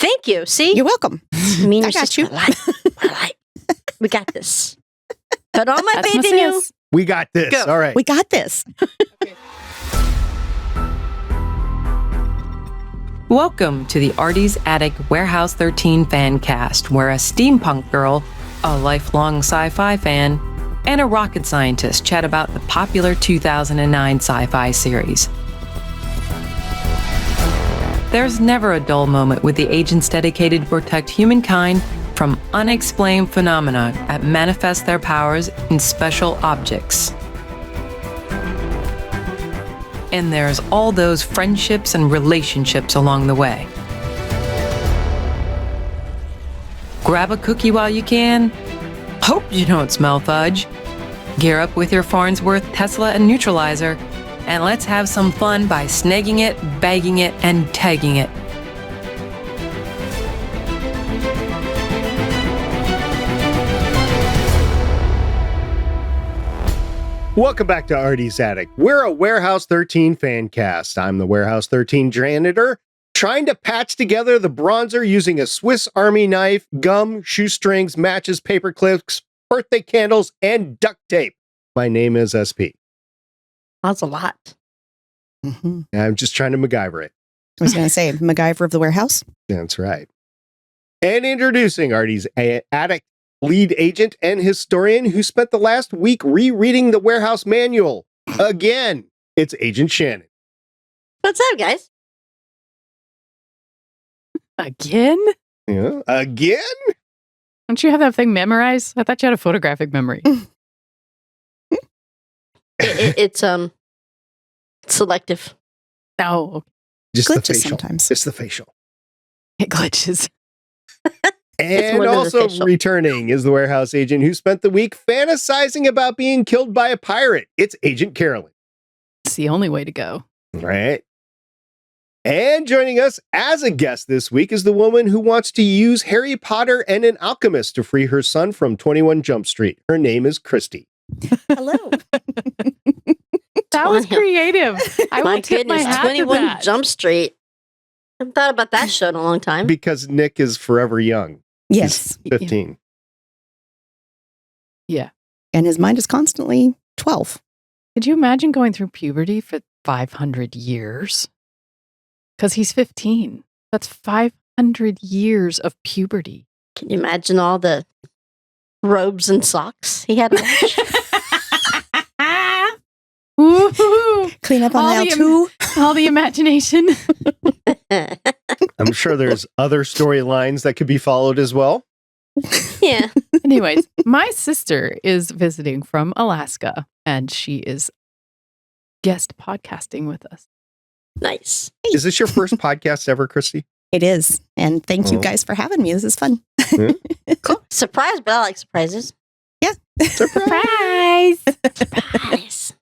Thank you. See? You're welcome. I mean, I got you. We got this. Put all my That's faith my in you. sis. We got this. Go. All right. We got this. Welcome to the Artie's Attic Warehouse 13 Fancast, where a steampunk girl, a lifelong sci-fi fan, and a rocket scientist chat about the popular 2009 sci-fi series. There's never a dull moment with the agents dedicated to protect humankind from unexplained phenomena that manifest their powers in special objects. And there's all those friendships and relationships along the way. Grab a cookie while you can. Hope you don't smell fudge. Gear up with your Farnsworth, Tesla, and Neutralizer, and let's have some fun by snagging it, bagging it, and tagging it. Welcome back to Artie's Attic. We're a Warehouse 13 fan cast. I'm the Warehouse 13 janitor, trying to patch together the bronzer using a Swiss Army knife, gum, shoestrings, matches, paper clips, birthday candles, and duct tape. My name is SP. That's a lot. Mm-hmm. I'm just trying to MacGyver it. I was going to say, MacGyver of the warehouse. That's right. And introducing Artie's Attic Lead Agent and Historian who spent the last week rereading the warehouse manual. Again, it's Agent Shannon. What's up, guys? Again? Yeah, again? Don't you have that thing memorized? I thought you had a photographic memory. It's selective. No, Just Glitches the facial. sometimes. It's the facial. it glitches. And more than also official. returning is the warehouse agent who spent the week fantasizing about being killed by a pirate. It's Agent Carolyn. It's the only way to go. Right. And joining us as a guest this week is the woman who wants to use Harry Potter and an alchemist to free her son from 21 Jump Street. Her name is Cristie. Hello. That was creative. I My will tip my goodness, hat 21 to that. Jump Street. I haven't thought about that show in a long time. Because Nick is forever young. Yes. He's 15. Yeah. And his mind is constantly 12. Could you imagine going through puberty for 500 years? Because he's 15. That's 500 years of puberty. Can you imagine all the robes and socks he had to watch? Woo-hoo-hoo. Clean up on All aisle the 2. All the imagination. I'm sure there's other storylines that could be followed as well. Yeah. Anyways, my sister is visiting from Alaska, and she is guest podcasting with us. Nice. Is this your first podcast ever, Cristie? It is. And thank you Oh. guys for having me. This is fun. Cool. Surprise, but I like surprises. Surprise! Surprise.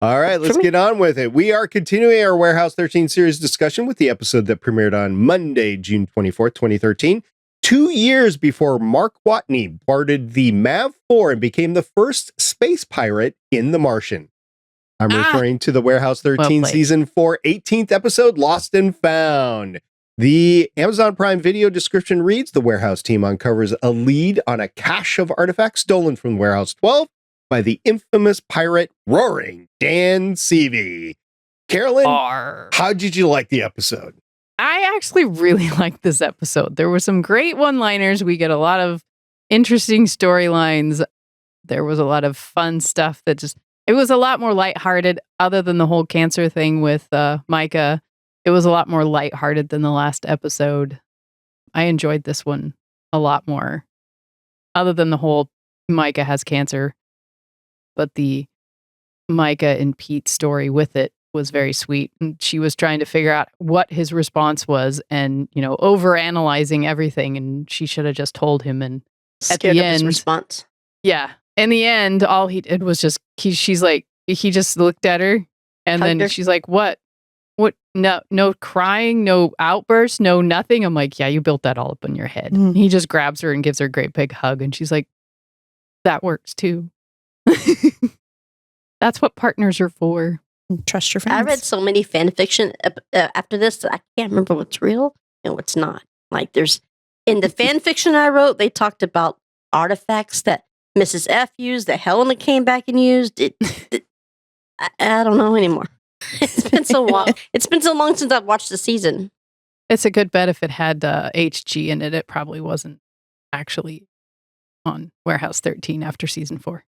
All right, let's For me. get on with it. We are continuing our Warehouse 13 series discussion with the episode that premiered on Monday, June 24th, 2013, 2 years before Mark Watney boarded the MAV-4 and became the first space pirate in The Martian. I'm referring to the Warehouse 13 played. Season 4, 18th episode, Lost and Found. The Amazon Prime Video description reads, the Warehouse team uncovers a lead on a cache of artifacts stolen from Warehouse 12 by the infamous pirate Roaring Dan Seavy. Carolyn, how did you like the episode? I actually really liked this episode. There were some great one-liners. We get a lot of interesting storylines. There was a lot of fun stuff that it was a lot more lighthearted, other than the whole cancer thing with Myka. It was a lot more lighthearted than the last episode. I enjoyed this one a lot more, other than the whole Myka has cancer. But the Myka and Pete story with it was very sweet. And she was trying to figure out what his response was and, overanalyzing everything. And she should have just told him. And Scared the of his end- response. yeah, in the end, all he did was just, she's like, he just looked at her. And Hugged then her. she's like, what? No crying, no outburst, no nothing. I'm like, yeah, you built that all up in your head. Mm. He just grabs her and gives her a great big hug. And she's like, that works too. That's what partners are for. Trust your friends. I read so many fan fiction after this that I can't remember what's real and what's not. Like there's in the fan fiction I wrote, they talked about artifacts that Mrs. F used, that Helena came back and used. I don't know anymore. It's been so long. It's been so long since I've watched the season. It's a good bet if it had HG in it, it probably wasn't actually on Warehouse 13 after season 4.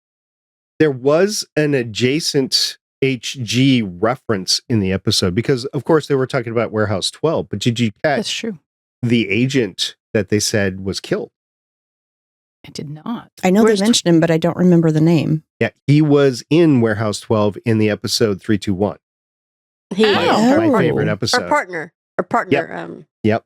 There was an adjacent HG reference in the episode because, of course, they were talking about Warehouse 12. But did you catch That's true. the agent that they said was killed? I did not. I know Where's they mentioned him, but I don't remember the name. Yeah, he was in Warehouse 12 in the episode 321. He Oh. My Oh. favorite episode. Her partner. Yep.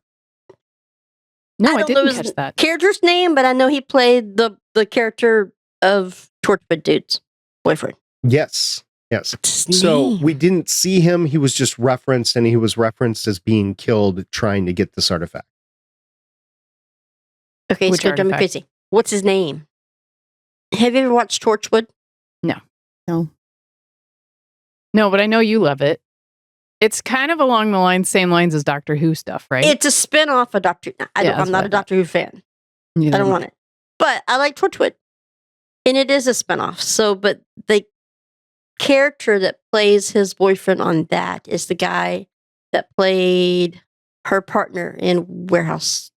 No, I don't know didn't his catch that. character's name, but I know he played the character of Torchwood Dude's boyfriend. Yes. Yes. What's his So name? we didn't see him. He was just referenced, and he was referenced as being killed trying to get this artifact. Okay, Which it's going to drive me artifact? crazy. What's his name? Have you ever watched Torchwood? No. No, but I know you love it. It's kind of along the same lines as Doctor Who stuff, right? It's a spin-off of Doctor. Yeah, I'm that's not what a I Doctor Who fan. Neither I don't am want it. But I like Torchwood. And it is a spinoff. So, but the character that plays his boyfriend on that is the guy that played her partner in Warehouse.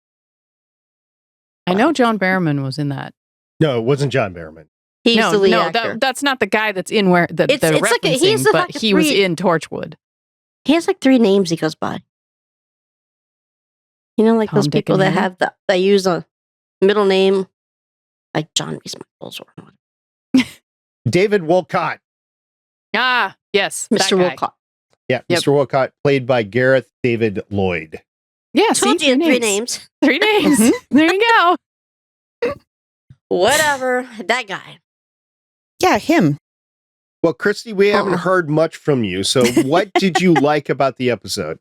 I know John Barrowman was in that. No, it wasn't John Barrowman. He's the lead no, actor. that's not the guy that's in where that It's they're like referencing, he's the but like he was three- in Torchwood. He has like 3 names he goes by. You know, like Tom, those Dick, people and that Harry? have they use a middle name, like John Reese Michaels or whatever. David Wolcott. Ah, yes, that Mr. guy. Wolcott. Yeah, Yep. Mr. Wolcott, played by Gareth David Lloyd. Yeah, Told see, you 3 names. 3 names. Mm-hmm. There you go. Whatever. That guy. Yeah, him. Well, Cristie, we haven't Uh-uh. heard much from you. So what did you like about the episode?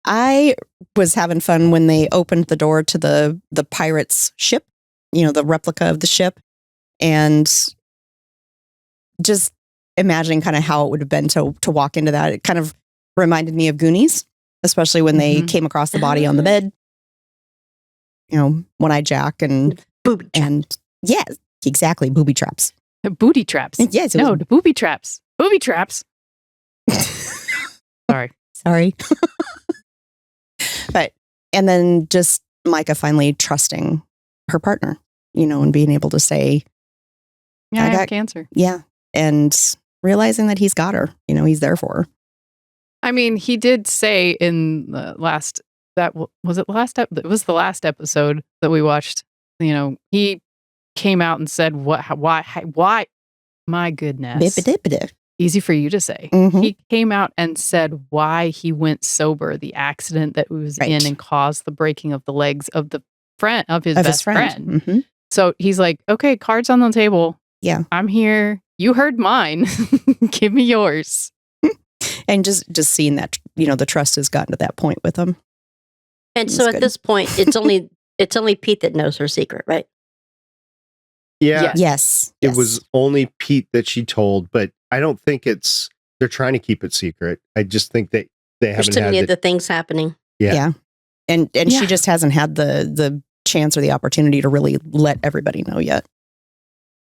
I was having fun when they opened the door to the pirates' ship, the replica of the ship, and just imagining kind of how it would have been to walk into that. It kind of reminded me of Goonies, especially when they Mhm. came across the body on the bed. One-eyed Jack and Booby trap. yeah, exactly, booby traps. The booty traps. Yes, it No, was- the booby traps. Booby traps. Sorry. Sorry. And then just Myka finally trusting her partner, and being able to say, Yeah, I I have got- cancer. yeah, and realizing that he's got her, he's there for her. I mean, he did say in the last it was the last episode that we watched. He came out and said, why? My goodness, Bip-a-dip-a-dip. easy for you to say. Mhm. He came out and said why he went sober, the accident that he was Right. in and caused the breaking of the legs of his Of best his friend. Mhm. So he's like, okay, cards on the table. Yeah. I'm here. You heard mine. Give me yours. And just seeing that, the trust has gotten to that point with him. And That's so at good. this point, it's only Pete that knows her secret, right? Yeah, Yes. Yes. it was only Pete that she told, but I don't think they're trying to keep it secret. I just think that they There's haven't too many had other things happening. Yeah. And Yeah. she just hasn't had the chance or the opportunity to really let everybody know yet.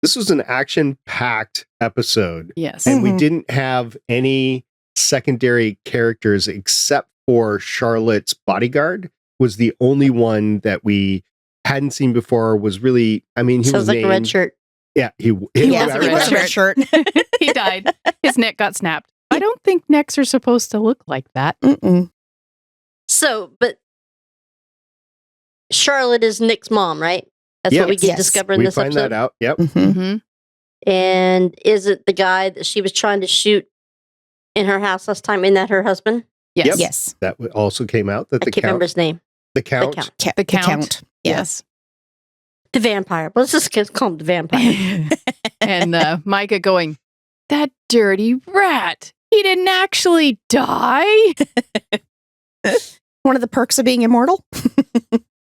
This was an action-packed episode, Yes. and we Mhm. didn't have any secondary characters except for Charlotte's bodyguard was the only one that we hadn't seen before. Was really, I mean, he Sounds was like a red named- shirt. Yeah, He Yeah, was a he red was a red shirt. he died. His neck got snapped. I don't think necks are supposed to look like that. Mm-mm. So, but Charlotte is Nick's mom, right? That's Yeah. what we get Yes. discovered in we this find episode. that out. Yep. Mhm. Mm-hmm. And is it the guy that she was trying to shoot in her house last time? Isn't that her husband? Yes. Yep. Yes. That also came out that I the can't remember count, his name. the count, Count. The Count. Yes. The vampire. Let's just call him the vampire. And Myka going, that dirty rat. He didn't actually die. One of the perks of being immortal.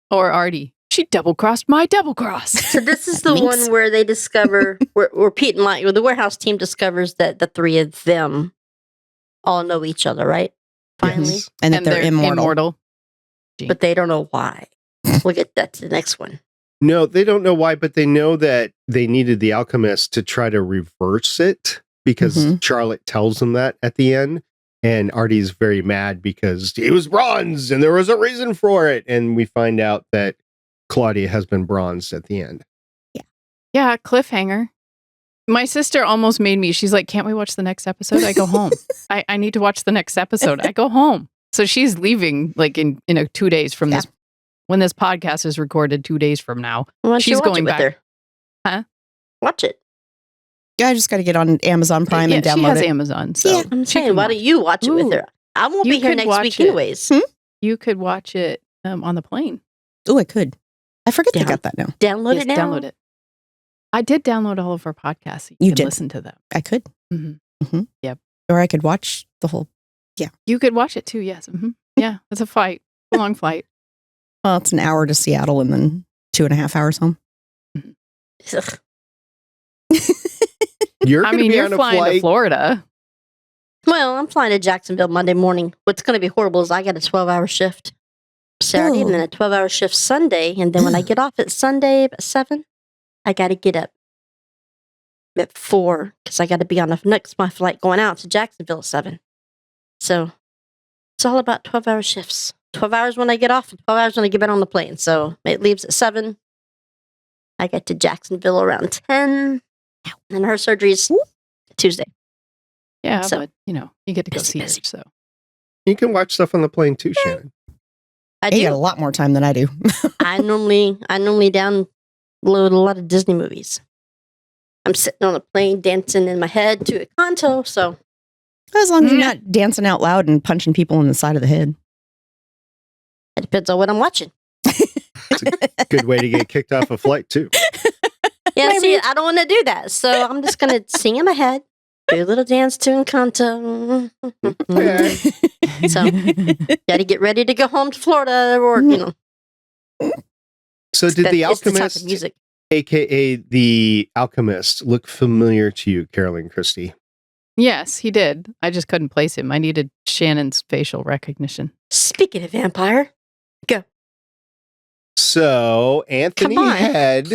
Or Artie. She double-crossed my double-cross. So this is the Minx. one where they discover, where Pete and Mike, the warehouse team discovers that the 3 of them all know each other, right? Finally. Yes. And that they're immortal. Jink. But they don't know why. We'll get that to the next one. No, they don't know why, but they know that they needed the alchemist to try to reverse it because Charlotte tells them that at the end. And Artie's very mad because he was bronzed and there was a reason for it. And we find out that Claudia has been bronzed at the end. Yeah, cliffhanger. My sister almost made me, she's like, can't we watch the next episode? I go home. I need to watch the next episode. I go home. So she's leaving like in 2 days from this. When this podcast is recorded 2 days from now, she's going back. Her? Huh? Watch it. Yeah, I just got to get on Amazon Prime and download she has it. Amazon. So Yeah. I'm saying, why don't you watch it with her? I won't be here next week anyways. You could watch it on the plane. Oh, I could. I forget they got that now. Download it now. Download it. I did download all of our podcasts. You can did. Listen to them. I could. Yep. Or I could watch the whole. Yeah. You could watch it too. Yes. Yeah. It's a flight. A long flight. Well, it's an hour to Seattle and then 2.5 hours home. Ugh. You're you're flying to Florida. Well, I'm flying to Jacksonville Monday morning. What's going to be horrible is I got a 12-hour shift Saturday and then a 12-hour shift Sunday. And then when I get off at Sunday at 7, I got to get up at 4 because I got to be on my flight going out to Jacksonville at 7. So it's all about 12-hour shifts. 12 hours when I get off and 12 hours when I get back on the plane. So it leaves at 7. I get to Jacksonville around 10. And her surgery's Tuesday. Yeah, So, but you get to go see her. busy. So You can watch stuff on the plane too, Shannon. I You got a do. lot more time than I do. I normally download a lot of Disney movies. I'm sitting on a plane dancing in my head to a canto, so As long as you're not dancing out loud and punching people in the side of the head. it depends on what I'm watching. Good way to get kicked off a flight too. Yeah, see, I don't want to do that, so I'm just going to sing in my head, do a little dance to Encanto. Okay. So, got to get ready to go home to Florida, or So did the it's the type of alchemist, music. aka the alchemist, look familiar to you, Carolyn, Cristie? yes, he did. I just couldn't place him. I needed Shannon's facial recognition. Speaking of vampire, go. So Anthony Come on. had.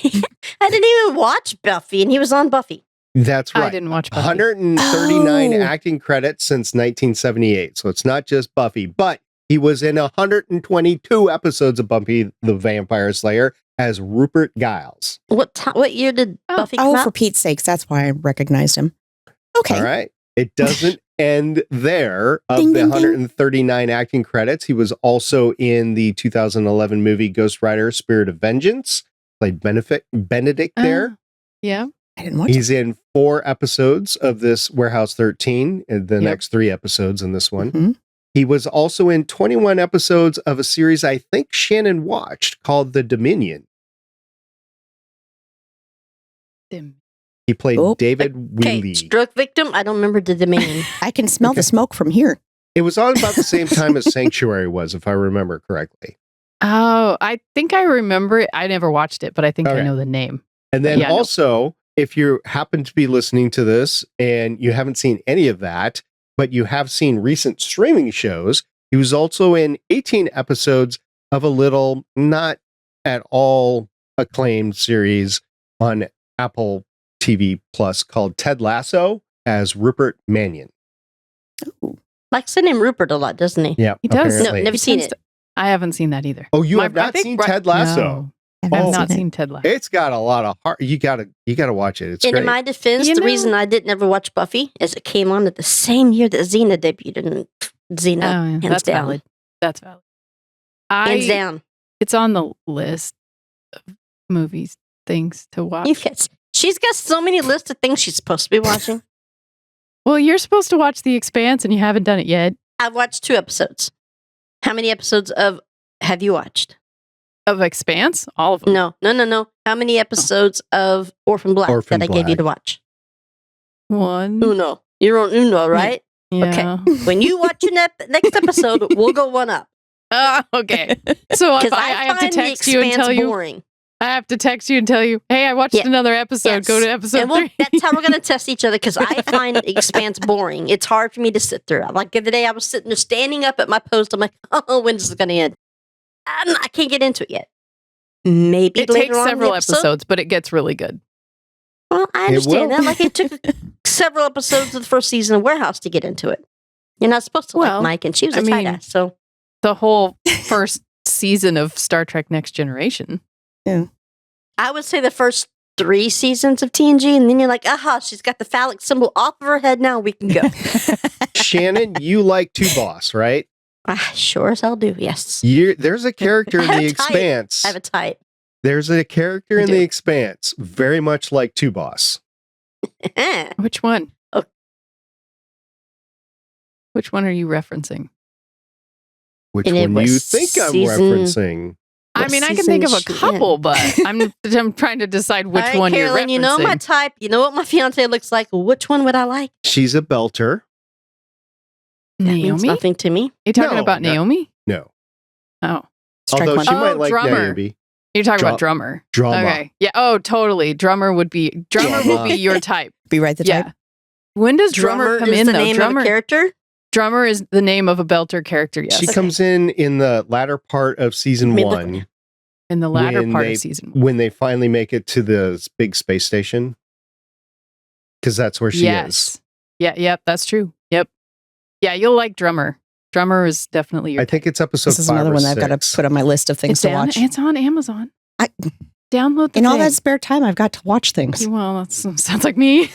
I didn't even watch Buffy, and he was on Buffy. That's right. I didn't watch Buffy. 139 Oh. acting credits since 1978. So it's not just Buffy, but he was in 122 episodes of Buffy the Vampire Slayer as Rupert Giles. What year did Buffy come Oh, out? for Pete's sakes, that's why I recognized him. Okay. All right. It doesn't end there. Of Ding, the ding, ding. 139 acting credits, he was also in the 2011 movie Ghost Rider Spirit of Vengeance, played Benedict there. Yeah. I didn't watch it. He's in 4 episodes of this Warehouse 13 and the next 3 episodes in this one. Mhm. He was also in 21 episodes of a series I think Shannon watched called The Dominion. He played Oh. David Okay, Wheely. stroke victim. I don't remember the Dominion. I can smell the smoke from here. It was on about the same time as Sanctuary was, if I remember correctly. Oh, I think I remember it. I never watched it, but I think I Okay. know the name. And then Yeah, I know. also, if you happen to be listening to this and you haven't seen any of that, but you have seen recent streaming shows, he was also in 18 episodes of a little, not at all acclaimed series on Apple TV Plus called Ted Lasso as Rupert Mannion. Likes the name Rupert a lot, doesn't he? Yeah, He does. No, apparently. never seen it. I haven't seen that either. Oh, you My- have I not think seen Ri- Ted Lasso? No, I I've haven't not seen it. seen Ted Lasso. It's got a lot of heart. You gotta watch it. It's And great. in my defense, You the know- reason I didn't ever watch Buffy is it came on at the same year that Xena debuted, and Xena, hands that's down. valid. That's valid. Hands down. It's on the list of movies, things to watch. She's got so many lists of things she's supposed to be watching. Well, you're supposed to watch The Expanse and you haven't done it yet. I've watched 2 episodes. How many episodes of have you watched? Of Expanse? All of them. No. How many episodes of Orphan Black Orphan that I gave you Black. to watch? One. Uno. You're on Uno, right? Yeah. When you watch your next episode, we'll go one up. Okay. So if Because I have to find text the you and Expanse tell you. boring. I have to text you and tell you, hey, I watched another episode. Yes. Go to episode 3. That's how we're going to test each other because I find Expanse boring. It's hard for me to sit through. Like the other day, I was sitting there standing up at my post. I'm like, oh, when is this going to end? I can't get into it yet. Maybe It later takes on in the several episode. episodes, but it gets really good. Well, I understand will. that. Like it took several episodes of the first season of Warehouse to get into it. You're not supposed to Well, like Mike, and she was a I tight mean- ass. So The whole first season of Star Trek Next Generation. I would say the first 3 seasons of TNG, and then you're like, aha, she's got the phallic symbol off of her head. Now we can go. Shannon, you like Two Boss, right? Sure as hell do. Yes, There's a character in I The have a type. Expanse. I have a type. There's a character I in do. The Expanse very much like Two Boss. Which one? Oh. Which one are you referencing? Which And it one do you was think I'm season- referencing? I What mean, I can season think of is a she in? couple, but I'm trying to decide which All right, one Carolyn, you're referencing. you know my type. You know what my fiance looks like. Which one would I like? She's a belter. That means Naomi? Are nothing to me. you talking No, about not- Naomi? No. Oh, Strike Although one. she Oh, might like drummer. Naomi. you're talking Dra- about drummer. Drama. Okay. Yeah. Oh, totally. Drummer will be your type. Be right the Yeah. type. When does drummer come is in the though? name of a character. Drummer is the name of a belter character. Yes. She comes in the latter part of season I mean, 1 in the latter when part they- of season. when they finally make it to the big space station. Because that's where she is. Yeah. Yep. That's true. Yep. Yeah. You'll like drummer. Drummer is definitely your. I think it's episode This is 5 another or one that I've got 6. to put on my list of things it's to on, watch. It's on Amazon. I- Download the In all thing. that spare time, I've got to watch things. Well, that sounds like me.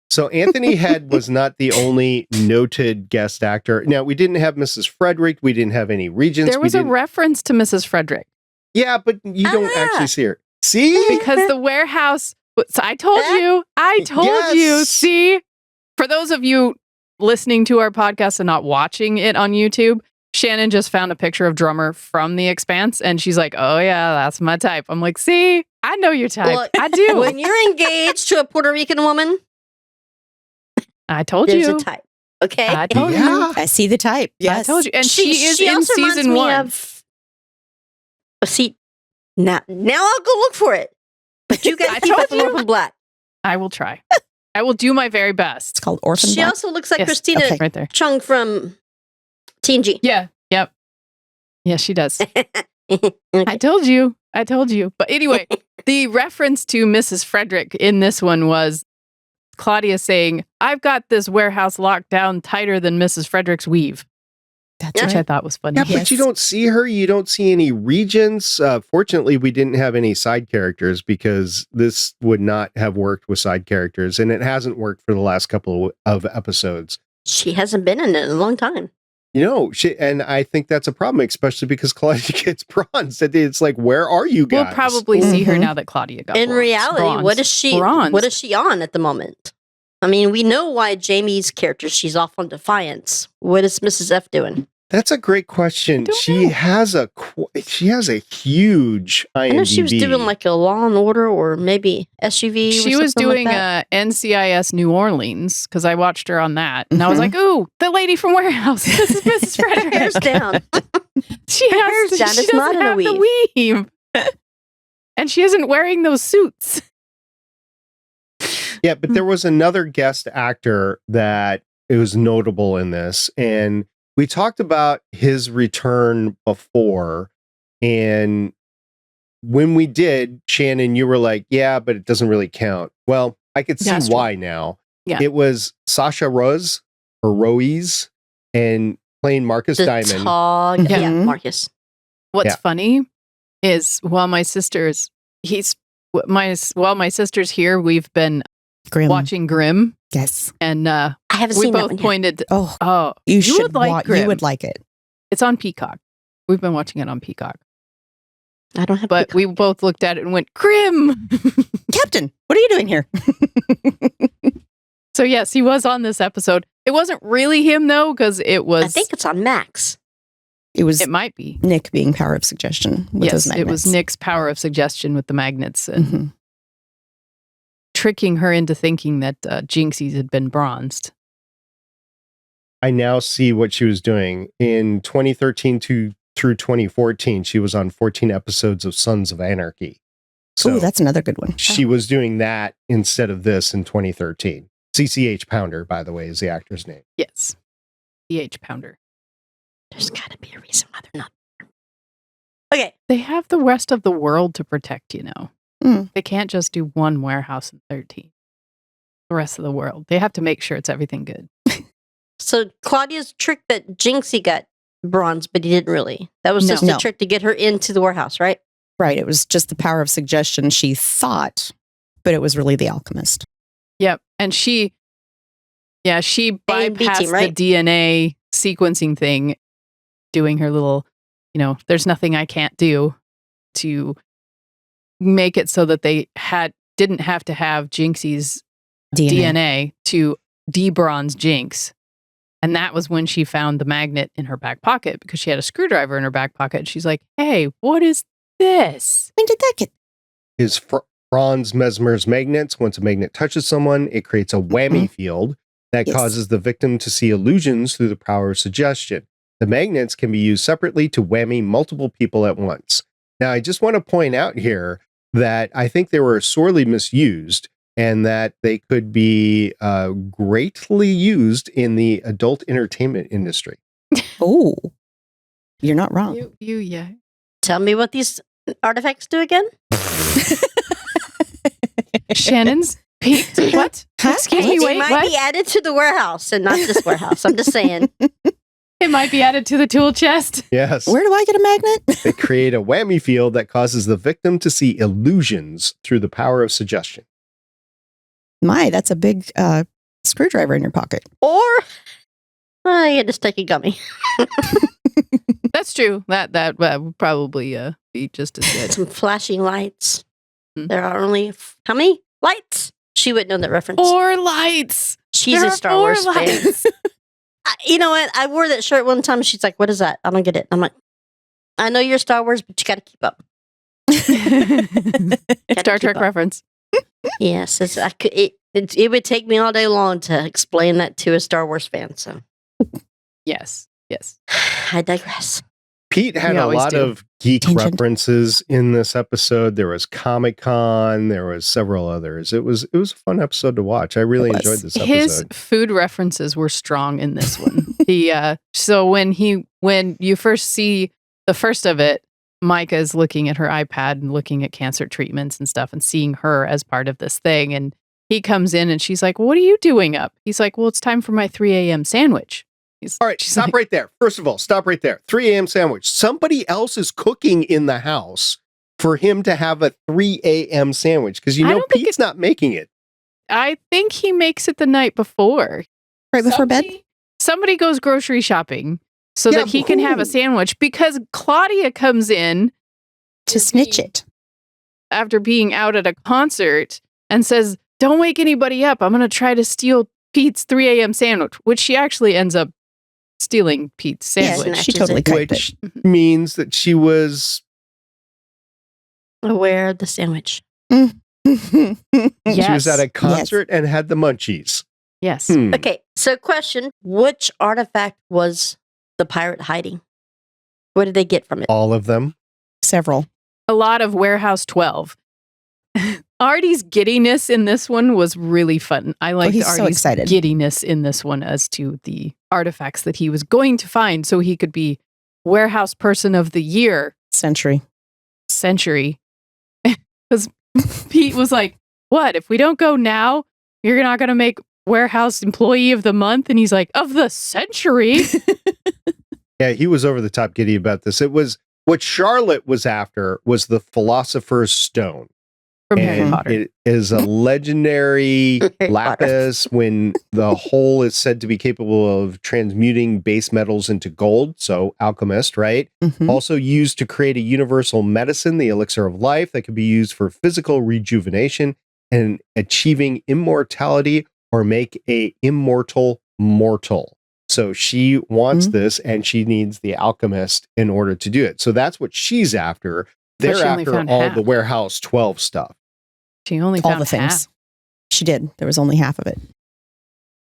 So Anthony Head was not the only noted guest actor. Now, we didn't have Mrs. Frederick. We didn't have any regents. There was a reference to Mrs. Frederick Yeah, but you don't Ah. actually see her. See? because the warehouse. So I told you. I told you. Yes. See, for those of you listening to our podcast and not watching it on YouTube, Shannon just found a picture of Drummer from The Expanse, and she's like, "Oh yeah, that's my type." I'm like, "See, I know your type. Look, I do. When you're engaged to a Puerto Rican woman, I told there's you. a type. Okay. I told you. Yeah. I see the type. Yes. I told you. And she is in also reminds season me 1. Of, see, now I'll go look for it. But you I guys keep told it you. Orphan Black. I will try. I will do my very It's best. called Orphan She Black. also looks like Yes, Christina okay. Right there. Chung from TNG. Yeah. Yep. Yeah, she does. Okay. I told you. I told you. But anyway, the reference to Mrs. Frederick in this one was Claudia saying, "I've got this warehouse locked down tighter than Mrs. Frederick's weave," That's which right. I thought was funny. Yeah, but you don't see her. You don't see any regents. Fortunately, we didn't have any side characters because this would not have worked with side characters, and it hasn't worked for the last couple of episodes. She hasn't been in it in a long time. You know, and I think that's a problem, especially because Claudia gets bronze. It's like, where are you guys? We'll probably see her Mhm. now that Claudia got In reality, what is she? Bronze. What is she on at the moment? I mean, we know why Jamie's character. She's off on Defiance. What is Mrs. F doing? That's a great question. don't She know. has a huge IMDb. I know she was doing like a Law and Order or maybe SUV. She or was something doing like that. NCIS New Orleans because I watched her on that. And I was Mhm. like, ooh, the lady from Warehouse. This is Mrs. Frederick. Hair's down. She Her has hair's down. she It's not doesn't in a have the weave. And she isn't wearing those suits. Yeah, but there was another guest actor that it was notable in this, and we talked about his return before, and when we did, Shannon, you were like, "Yeah, but it doesn't really count." Well, I could see That's true. why now. Yeah. It was Sasha Rose or Ruiz and playing Marcus The Diamond. tall, yeah, Mhm. Marcus. What's Yeah. funny is while my sister's here, we've been Grim. watching Grimm, Yes. and I haven't we seen that both one yet. pointed. Oh, Oh, you should would like watch. Grimm. You would like it. It's on Peacock. We've been watching it on Peacock, I don't have. but Peacock. we both looked at it and went, "Grimm." Captain, what are you doing here? So yes, he was on this episode. It wasn't really him though, because it was. I think it's on Max. It was it might be. Nick being power of suggestion with Yes, those it was magnets. Nick's power of suggestion with the magnets and Mhm. tricking her into thinking that Jinxies had been bronzed. I now see what she was doing in 2013 to through 2014, she was on 14 episodes of Sons of Anarchy. So Oh, that's another good one. she was doing that instead of this in 2013. CCH Pounder, by the way, is the actor's name. Yes. CH Pounder. There's got to be a reason why they're not. Okay. They have the rest of the world to protect, Mm. They can't just do one warehouse in 13. The rest of the world. They have to make sure it's everything good. So Claudia's trick that Jinxie got bronze, but he didn't really. That was No. just a No. trick to get her into the warehouse, right? Right. It was just the power of suggestion, she thought, but it was really the alchemist. Yep. And she A and B bypassed team, right? the DNA sequencing thing, doing her little, there's nothing I can't do to make it so that they didn't have to have Jinxie's DNA to debronze Jinx. And that was when she found the magnet in her back pocket because she had a screwdriver in her back pocket. And she's like, hey, what is this? When did that get? Is Franz Mesmer's magnets. Once a magnet touches someone, it creates a whammy field that Yes. causes the victim to see illusions through the power of suggestion. The magnets can be used separately to whammy multiple people at once. Now, I just want to point out here that I think they were sorely misused and that they could be greatly used in the adult entertainment industry. Oh, you're not wrong. Yeah. Tell me what these artifacts do again. Shannon's peaked. What? Huh? Excuse me, They wait, might what? be added to the warehouse and not this warehouse. I'm just saying. It might be added to the tool chest. Yes. Where do I get a magnet? They create a whammy field that causes the victim to see illusions through the power of suggestion. My, that's a big screwdriver in your pocket. Or you just take a gummy. That's true. That would probably be just as good. Some flashing lights. Hmm. There are only how many lights? She would know that reference. 4 lights. She's There a are Star 4 Wars fan. lights. You know what? I wore that shirt one time. She's like, "What is that?" I don't get it. I'm like, "I know you're Star Wars, but you got to keep up." Star Trek reference. Yes, it would take me all day long to explain that to a Star Wars fan. So Yes. I digress. Pete had We a always lot do. of geek Tangent. references in this episode. There was Comic-Con, there was several others. It was a fun episode to watch. I really It was. enjoyed this His episode. food references were strong in this one. So when you first see the first of it, Myka is looking at her iPad and looking at cancer treatments and stuff and seeing her as part of this thing. And he comes in and she's like, "What are you doing up?" He's like, "Well, it's time for my 3 a.m. sandwich." All right, she's stop like- right there. First of all, stop right there. 3 a.m. sandwich. Somebody else is cooking in the house for him to have a 3 a.m. sandwich because I don't think Pete's not making it. I think he makes it the night before. Right before bed? Somebody goes grocery shopping so Yeah, that he can have a who? sandwich because Claudia comes in To snitch it. after being out at a concert and says, "Don't wake anybody up. I'm going to try to steal Pete's 3 a.m. sandwich," which she actually ends up stealing Pete's Yeah, sandwich. she Snatches totally it. kiked Which it. means that she was Aware of the sandwich. she was Yes. at a concert and had the munchies. Yes. Hmm. Okay, so question: which artifact was the pirate hiding? What did they get from it? All of them. Several. A lot of Warehouse 12. Artie's giddiness in this one was really fun. I liked he's so Artie's excited. giddiness in this one as to the artifacts that he was going to find so he could be Warehouse Person of the Year Century. century. Because Pete was like, "What? If we don't go now, you're not going to make Warehouse Employee of the Month?" And he's like, "Of the century?" Yeah, he was over the top giddy about this. It was what Charlotte was after was the Philosopher's Stone. From Harry And Potter. it is a legendary Harry Potter. lapis when the whole is said to be capable of transmuting base metals into gold. So alchemist, right? Mhm. Also used to create a universal medicine, the elixir of life, that can be used for physical rejuvenation and achieving immortality or make a immortal mortal. So she wants Mhm. this and she needs the alchemist in order to do it. So that's what she's after. But They're she only after found all half. the Warehouse 12 stuff. She only All found the things. half. She did. There was only half of it.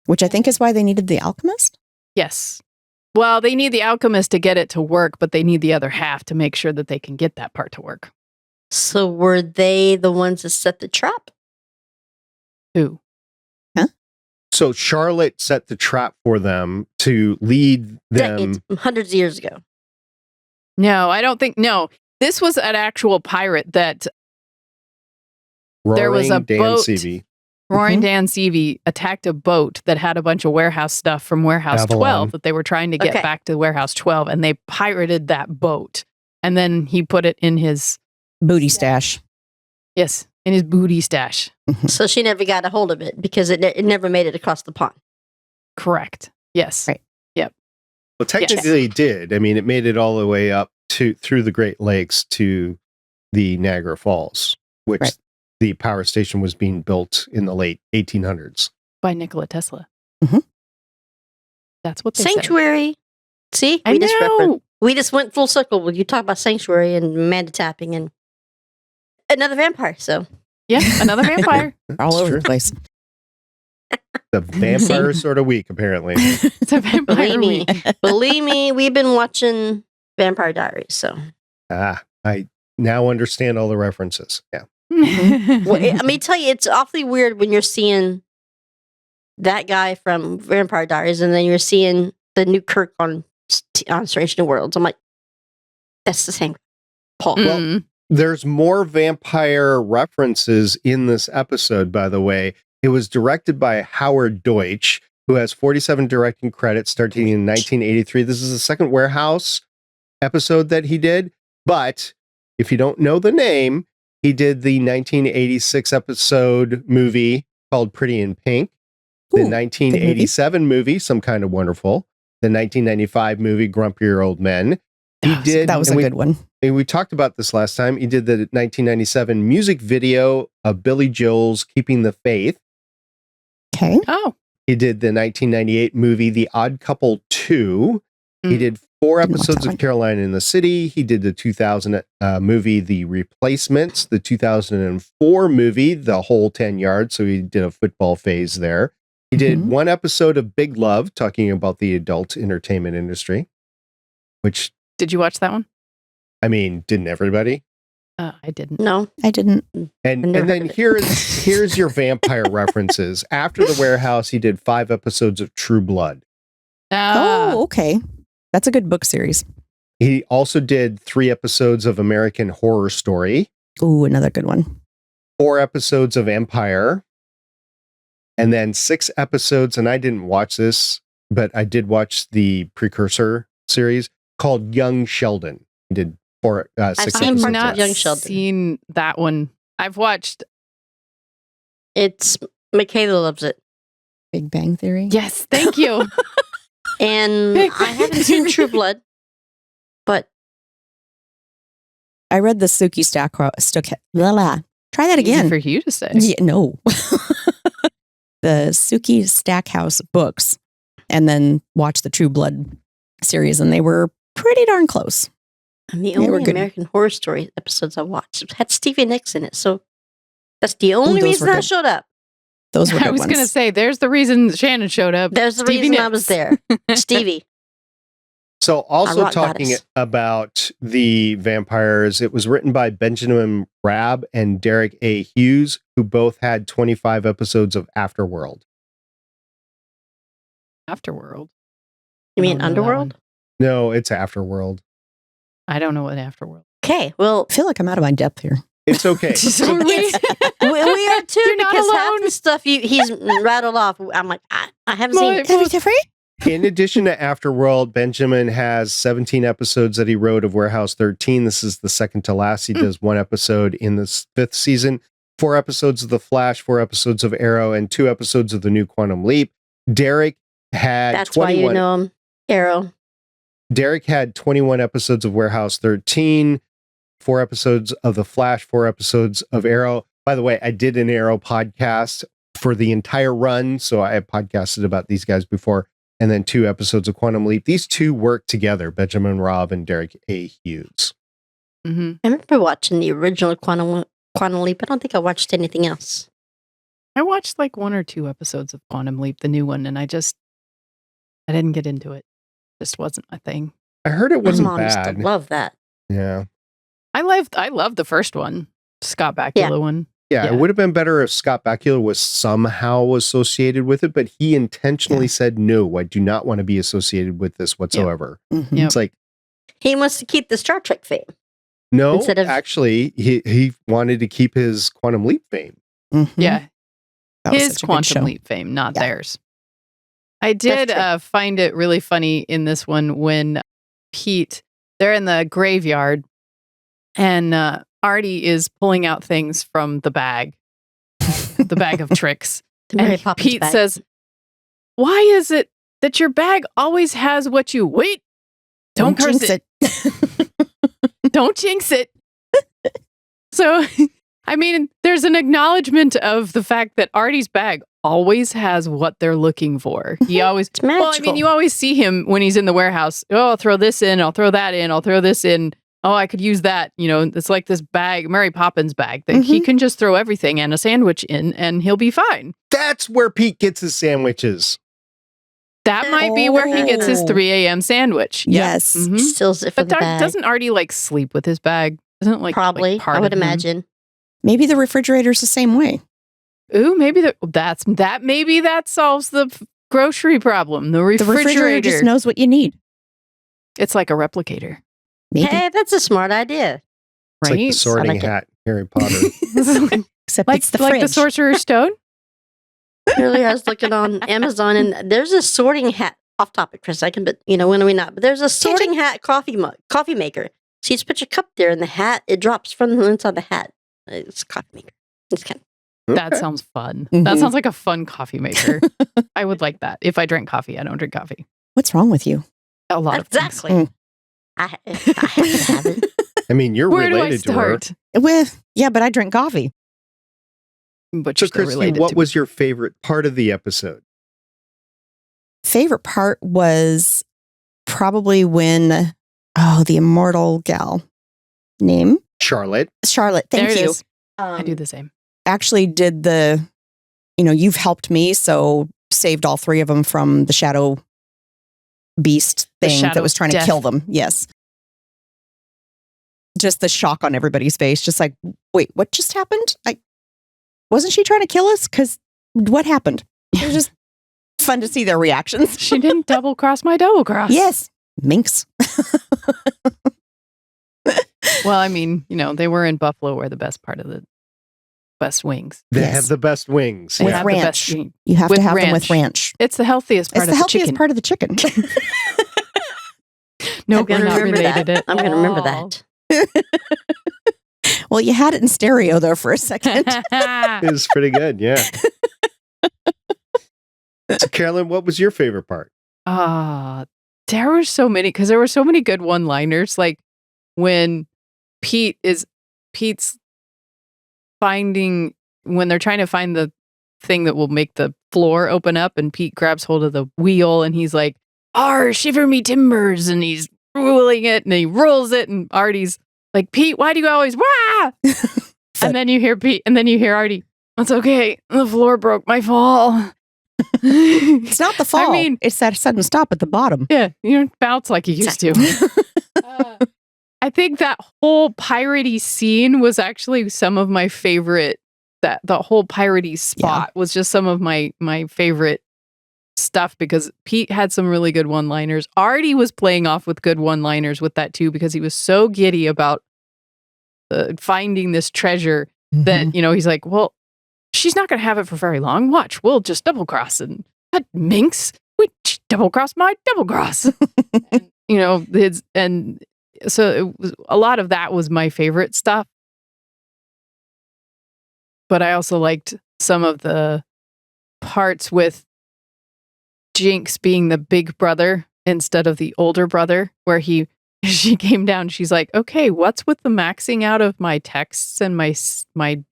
Which I think is why they needed the alchemist. Yes. Well, they need the alchemist to get it to work, but they need the other half to make sure that they can get that part to work. So were they the ones that set the trap? Who? So Charlotte set the trap for them to lead them. Decades, hundreds of years ago. No, I don't think. No, this was an actual pirate that Roaring there was a Dan boat. Seavy. Roaring Dan Seavy attacked a boat that had a bunch of warehouse stuff from Warehouse Avalon. 12 that they were trying to get Okay. back to Warehouse 12, and they pirated that boat. And then he put it in his Booty stash. in his booty stash. So she never got a hold of it because it never made it across the pond. Correct. Yes. Right. Well, technically it did. I mean, it made it all the way up through the Great Lakes to the Niagara Falls, which Right. the power station was being built in the late 1800s. By Nikola Tesla. Mhm. That's what they said. Sanctuary. See, I know. we just went full circle when you talk about sanctuary and Amanda tapping and another vampire. So Yeah, another vampire. All That's over true. the place. The vampire sort of week, apparently. It's a vampire believe me, week. believe me, we've been watching Vampire Diaries. So I now understand all the references. Yeah. well, I mean, tell you, it's awfully weird when you're seeing that guy from Vampire Diaries and then you're seeing the new Kirk on Strange New Worlds. I'm like, that's the same Paul. Mm. There's more vampire references in this episode, by the way. It was directed by Howard Deutsch, who has 47 directing credits starting in 1983. This is the second Warehouse episode that he did. But if you don't know the name, he did the 1986 episode movie called Pretty in Pink, the Ooh, 1987 movie, Some Kind of Wonderful, the 1995 movie, Grumpier Old Men. He did. That was a and good one. we talked about this last time. He did the 1997 music video of Billy Joel's Keeping the Faith. Okay. Oh. He did the 1998 movie The Odd Couple 2. He Mm. did 4 Didn't watch episodes that of one. Caroline in the City. He did the 2000 movie The Replacements, the 2004 movie The Whole 10 Yards. So he did a football phase there. He did Mhm. 1 episode of Big Love, talking about the adult entertainment industry, which, Did you watch that one? I mean, didn't everybody? I didn't. No, I didn't. And never then heard of it. here's your vampire references. After The Warehouse, he did 5 episodes of True Blood. Oh, okay. That's a good book series. He also did 3 episodes of American Horror Story, Ooh, another good one. 4 episodes of Empire, and then 6 episodes, and I didn't watch this, but I did watch the precursor series called Young Sheldon. He did 6 seen I've parts episodes. of not Young Sheldon. seen that one. I've watched. it's Michaela loves it, Big Bang Theory. Yes, thank you. and Big I haven't seen True Blood, but I read the Suki blah, blah. Try that Easy again. for you to say. Yeah, no. The Suki Stackhouse books, and then watch the True Blood series, and they were pretty darn close. and the They were only good. American Horror Story episodes I watched had Stevie Nicks in it. So that's the only those reason were I good. showed up. Those were good I was ones. going to say, there's the reason Shannon showed up. There's the Stevie reason I was Nicks. there. Stevie. So also rock talking goddess. about the vampires, it was written by Benjamin Rabb and Derek A. Hughes, who both had 25 episodes of Afterworld. Afterworld. You I mean don't know that Underworld? one. No, it's Afterworld. I don't know what Afterworld. Okay, well, I feel like I'm out of my depth here. It's okay. So are we. we are too You're not because half alone. the stuff he's rattled off. I'm like, I haven't seen it. In addition to Afterworld, Benjamin has 17 episodes that he wrote of Warehouse 13. This is the second to last. He does 1 episode in the 5th season, 4 episodes of The Flash, 4 episodes of Arrow, and 2 episodes of The New Quantum Leap. Derek had That's why 21. you know him. Arrow. Derek had 21 episodes of Warehouse 13, 4 episodes of The Flash, 4 episodes of Arrow. By the way, I did an Arrow podcast for the entire run, so I have podcasted about these guys before, and then 2 episodes of Quantum Leap. These two work together, Benjamin Rabb and Derek A. Hughes. Mm-hmm. I remember watching the original Quantum Leap. I don't think I watched anything else. I watched like 1 or 2 episodes of Quantum Leap, the new one, and I didn't get into it. Just wasn't my thing. I heard it My wasn't mom used to bad. love that. Yeah. I loved the first one, Scott Bakula one. Yeah, Yeah. it would have been better if Scott Bakula was somehow associated with it, but he intentionally said, no, I do not want to be associated with this whatsoever. Mhm. Yep. It's like, He wants to keep the Star Trek fame. no, Instead of- actually, he wanted to keep his Quantum Leap fame. Mhm. Yeah. That was His such a good Quantum show. Leap fame, not Yeah. theirs. I did find it really funny in this one when Pete, they're in the graveyard and Artie is pulling out things from the bag of tricks. The Mary And Poppins Pete bag. says, why is it that your bag always has what you wait? Don't curse jinx it. Don't jinx it. So, I mean, there's an acknowledgement of the fact that Artie's bag always has what they're looking for. He always, It's well, I magical. mean, you always see him when he's in the warehouse. Oh, I'll throw this in. I'll throw that in. I'll throw this in. Oh, I could use that. You know, it's like this bag, Mary Poppins bag, that he can just throw everything and a sandwich in and he'll be fine. That's where Pete gets his sandwiches. That might be where he gets his Oh. 3 a.m. sandwich. Yeah. Yes. Mhm. Steals it from But the bag. doesn't Artie like sleep with his bag? Isn't it like Probably. like part I would of him? imagine. Maybe the refrigerator's the same way. Ooh, maybe maybe that solves the grocery problem. The The refrigerator. refrigerator just knows what you need. It's like a replicator, Maybe. Hey, that's a smart idea. It's right? like the sorting I like it. hat, Harry Potter. Except like it's the like fridge. the Sorcerer's Stone. Really, I was looking on Amazon and there's a sorting hat. Off topic, Chris. I can, but when are we not? But there's a sorting hat coffee maker. So you just put your cup there, and the hat it drops from the inside the hat. It's a coffee maker. It's kind of That Okay. sounds fun. Mhm. That sounds like a fun coffee maker. I would like that. If I drank coffee, I don't drink coffee. What's wrong with you? A lot of things. exactly. Mm. I have to have it. I mean, you're Where do I related to her. start? Well, yeah, but I drink coffee. But So, you're still Cristie, related what to was your favorite part of the episode? Favorite part was probably when, the immortal gal name, Charlotte. Charlotte. There Thank it you. is. I do the same. Actually did the, you've helped me, so saved all three of them from the shadow beast The thing shadow that was trying to death. kill them. Yes. Just the shock on everybody's face. Just like, wait, what just happened? Wasn't she trying to kill us? Because what happened? It was just fun to see their reactions. She didn't double cross my double cross. Yes. Minx. Well, I mean, they were in Buffalo, where the best part of the best wings. They Yes. have the best wings. They With have the best ranch. wing. You have With to have them with ranch. ranch. It's the healthiest part It's the of the healthiest chicken. part of the chicken. No, I'm gonna we're not remember related that. at I'm going to remember all. that. Well, you had it in stereo though for a second. It was pretty good, yeah. So, Carolyn, what was your favorite part? There were so many, because there were so many good one-liners. Like when Pete's finding, when they're trying to find the thing that will make the floor open up, and Pete grabs hold of the wheel and he's like, "Arr, shiver me timbers," and he's ruling it and he rolls it, and Artie's like, "Pete, why do you always wah?" And then you hear Pete, and then you hear Artie, "It's okay, the floor broke my fall." It's not the fall. I mean, it's that sudden stop at the bottom. yeah, you don't bounce like you used to. I think that whole piratey scene was actually some of my favorite. That the whole piratey spot was just some of my favorite stuff, because Pete had some really good one-liners. Artie was playing off with good one-liners with that too, because he was so giddy about finding this treasure that he's like, "Well, she's not going to have it for very long. Watch, we'll just double cross, and that minx, we double cross my double cross." And so it was, a lot of that was my favorite stuff. But I also liked some of the parts with Jinx being the big brother instead of the older brother, where she came down. She's like, "Okay, what's with the maxing out of my texts and my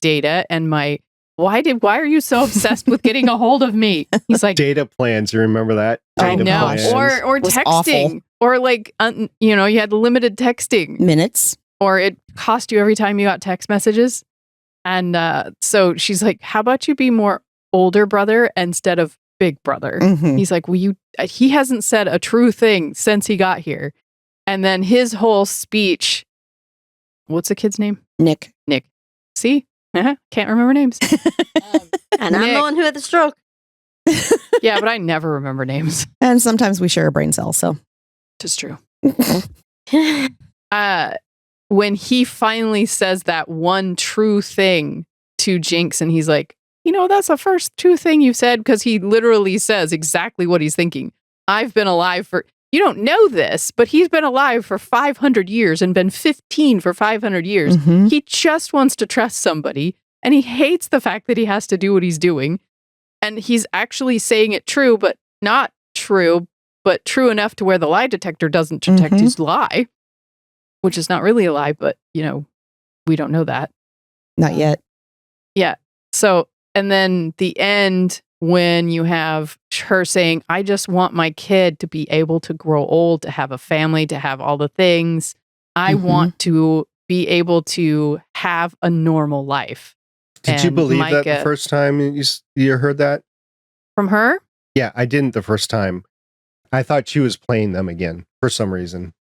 data and my why are you so obsessed with getting a hold of me?" He's like, Data plans, you remember that? "I Data know," plans. or It was texting, awful. or like you had limited texting, Minutes. or it cost you every time you got text messages. And so she's like, "How about you be more older brother instead of big brother. Mhm. He's like, he hasn't said a true thing since he got here. And then his whole speech, what's the kid's name? Nick. See? Can't remember names. And I'm the Nick. one who had the stroke. Yeah, but I never remember names. And sometimes we share a brain cell, so. Just true. When he finally says that one true thing to Jinx, and he's like, that's the first true thing you've said, because he literally says exactly what he's thinking. I've been alive for, you don't know this, but he's been alive for 500 years and been 15 for 500 years. Mhm. He just wants to trust somebody, and he hates the fact that he has to do what he's doing. And he's actually saying it true, but not true, but true enough to where the lie detector doesn't detect Mhm. his lie, which is not really a lie, but, we don't know that. Not yet. Yeah. So, and then the end, when you have her saying, I just want my kid to be able to grow old, to have a family, to have all the things. I Mhm. want to be able to have a normal life. Did you And believe that the Myka- first time you heard that? From her? Yeah, I didn't the first time. I thought she was playing them again for some reason.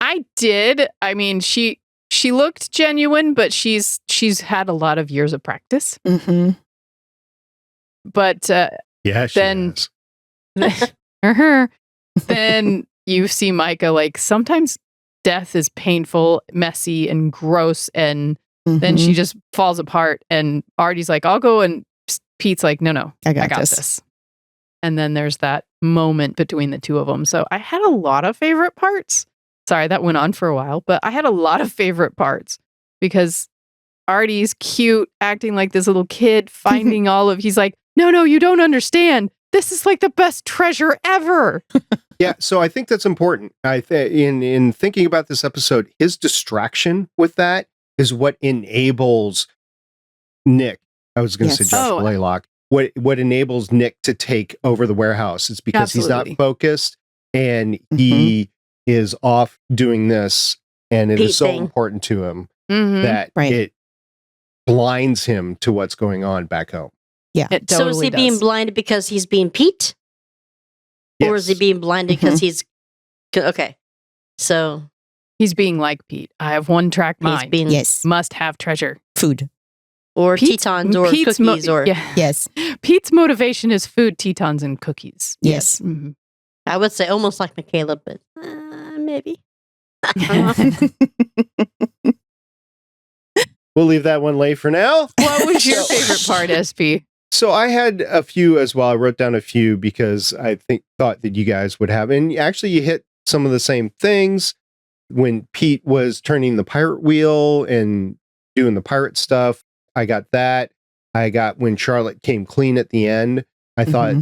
I did. I mean, she looked genuine, but she's had a lot of years of practice. Mm-hmm. But Yeah, she Then- is. then you see Myka, like, sometimes death is painful, messy, and gross, and then she just falls apart. And Artie's like, I'll go, and Pete's like, no, I I got got this. this. And then there's that moment between the two of them. So I had a lot of favorite parts. Sorry, that went on for a while, but I had a lot of favorite parts because Artie's cute, acting like this little kid, finding he's like, no, you don't understand. This is like the best treasure ever. Yeah, so I think that's important. In thinking about this episode, his distraction with that is what enables Nick. I was going to Yes. say Josh Oh. Blaylock. What enables Nick to take over the warehouse? It's because he's Absolutely. not focused and he is off doing this, and it is Pete so thing. important to him Mhm. that Right. it blinds him to what's going on back home. It So is totally he being does. blinded because he's being Pete? Or is he Yes. being blinded because he's... Okay. So He's being like Pete. I have one track he's mind. being... Yes. Must have treasure. Food. Or Pete's- Tetons or Pete's cookies or... yeah. Yes. Pete's motivation is food, Tetons, and cookies. Yes. Mhm. I would say almost like Michaela, but maybe. We'll leave that one lay for now. What was your favorite part, SP? So I had a few as well. I wrote down a few because I thought that you guys would have. And actually, you hit some of the same things when Pete was turning the pirate wheel and doing the pirate stuff. I got that. I got when Charlotte came clean at the end. I thought,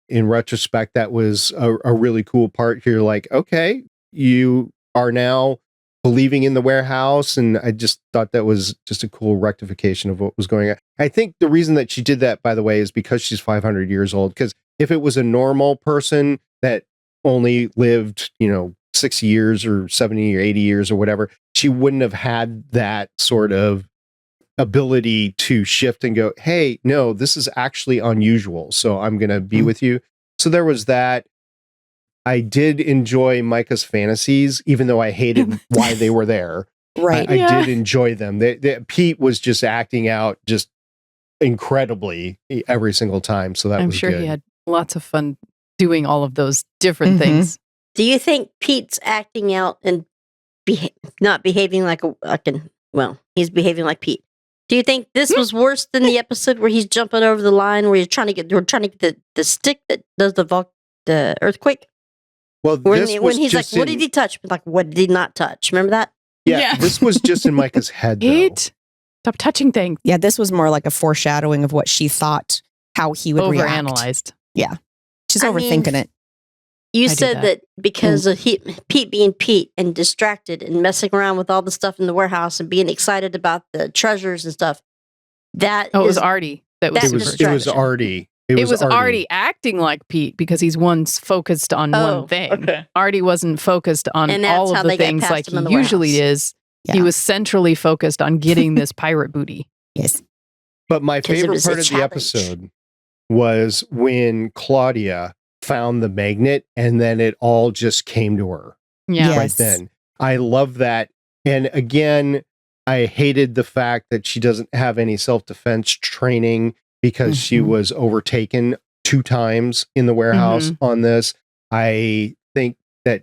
in retrospect, that was a really cool part here. Like, okay, you are now believing in the warehouse. And I just thought that was just a cool rectification of what was going on. I think the reason that she did that, by the way, is because she's 500 years old. Because if it was a normal person that only lived, 60 years or 70 or 80 years or whatever, she wouldn't have had that sort of ability to shift and go, hey, no, this is actually unusual. So I'm going to be with you. So there was that. I did enjoy Myka's fantasies, even though I hated why they were there. Right. I Yeah. did enjoy them. Pete was just acting out just incredibly every single time. So that I'm was sure good. he had lots of fun doing all of those different Mhm. things. Do you think Pete's acting out and not behaving like he's behaving like Pete? Do you think this was worse than the episode where he's jumping over the line where we're trying to get the stick that does the earthquake? Well, When this was he's like, just what did he touch? Like, what did he not touch? Remember that? Yeah, this was just in Myka's head, though. Pete, stop touching things. Yeah, this was more like a foreshadowing of what she thought, how he would react. Overanalyzed. She's I mean, overthinking it. You I do said that because of Pete being Pete and distracted and messing around with all the stuff in the warehouse and being excited about the treasures and stuff. That Oh, it was is- Artie. That was That's It super was distraction. Artie. It was Artie acting like Pete because he's focused on one thing. Okay. Artie wasn't focused on And that's all how of the they got things past like him in he the usually warehouse. is. Yeah. He was centrally focused on getting this pirate booty. Yes. But my 'Cause of favorite his part of the challenge. episode was when Claudia found the magnet and then it all just came to her Yeah. Yes. right then. I love that. And again, I hated the fact that she doesn't have any self-defense training because she Mhm. was overtaken 2 times in the warehouse on this. I think that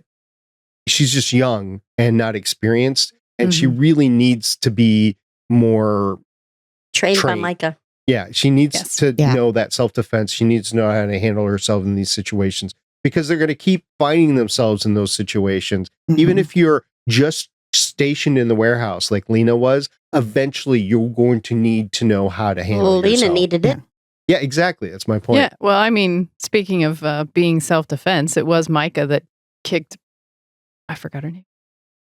she's just young and not experienced, and she really needs to be more Trained by trained. Myka. Yeah, she needs Yes. to Yeah. know that self-defense. She needs to know how to handle herself in these situations because they're going to keep finding themselves in those situations. Even Mhm. if you're just stationed in the warehouse like Lena was, eventually you're going to need to know how to handle Well, Lena yourself. needed it. Yeah, exactly. That's my point. Yeah. Well, I mean, speaking of being self-defense, it was Myka that kicked. I forgot her name.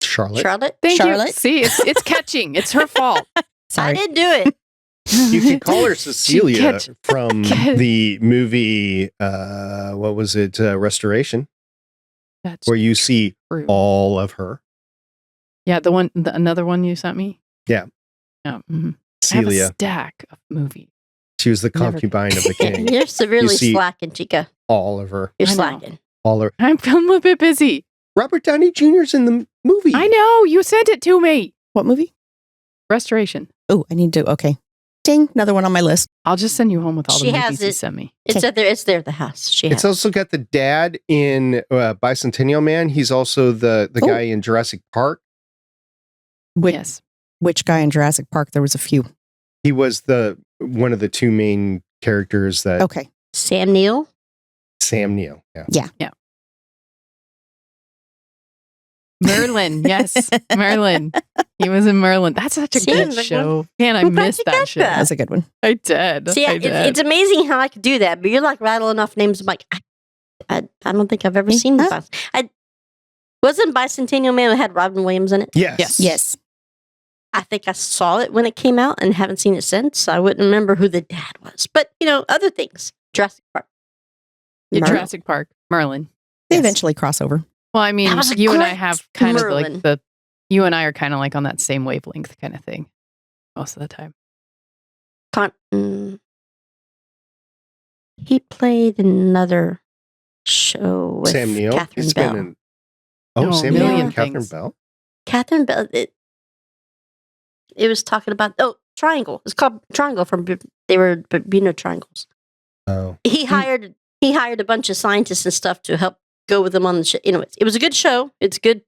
Charlotte. Charlotte? Thank you. Charlotte? See, it's catching. It's her fault. I Sorry. didn't do it. You could call her Cecilia catch- from the movie, what was it, Restoration, That's where you see true. all of her. Yeah, another one you sent me. Yeah. Yeah. Mhm. I have a Celia. stack of movies. She was the Never- concubine of the king. You're severely see- slacking, Chica. All of her. You're I know. slacking. All of I'm a little bit busy. Robert Downey Jr.'s in the movie. I know. You sent it to me. What movie? Restoration. Oh, I need to. Okay. Ding. Another one on my list. I'll just send you home with all She the has movies you it. sent me. It's at there. It's there at the house. She has. It's also got the dad in Bicentennial Man. He's also the Oh. guy in Jurassic Park. Yes. Which guy in Jurassic Park? There was a few. He was one of the 2 main characters that Okay. Sam Neill. Sam Neill. Yeah. Merlin. Yes. Merlin. He was in Merlin. That's such a See, good like, show. Man, I I'm glad missed you that got show. that. That's a good one. I did. See, I did. it's amazing how I could do that, but you're like rattling off names. I'm like, I don't think I've ever seen Huh? that. I wasn't Bicentennial Man that had Robin Williams in it. Yes. Yes. Yes. I think I saw it when it came out and haven't seen it since. So I wouldn't remember who the dad was. But other things. Jurassic Park. Yeah, Merlin. Jurassic Park. Merlin. They Yes. eventually cross over. Well, I mean, That was a you and I great have kind Merlin. of like you and I are kind of like on that same wavelength kind of thing most of the time. He played another show with Sam Neill. Catherine He's Bell. been in. Oh, Sam Neill million and Catherine things. Bell. Catherine Bell. It was talking about Triangle. It's called Triangle they were Bermuda Triangles. Oh. He hired a bunch of scientists and stuff to help go with them on the show. It was a good show. It's a good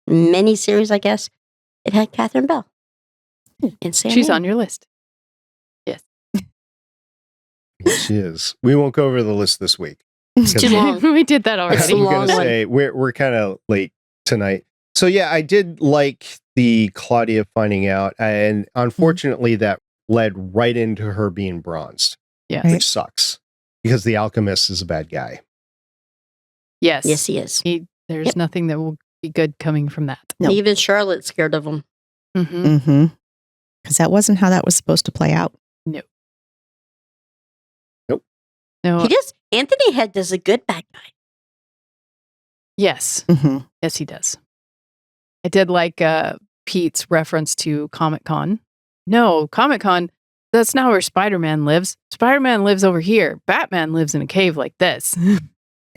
mini series, I guess. It had Catherine Bell and Sam. She's Neill. on your list. Yes, she is. We won't go over the list this week. It's too long. We did that It's already. a I'm long gonna one. say we're kind of late tonight. So yeah, I did like the Claudia finding out, and unfortunately, that led right into her being bronzed, Yes. Right. which sucks because the alchemist is a bad guy. Yes. Yes, he is. There's Yep. nothing that will be good coming from that. No. Even Charlotte's scared of him. Mm-hmm. Mm-hmm. Because that wasn't how that was supposed to play out. No. He does. Anthony Head does a good bad guy. Yes. Mm-hmm. Yes, he does. I did like Pete's reference to Comic-Con. No, Comic-Con, that's not where Spider-Man lives. Spider-Man lives over here. Batman lives in a cave like this.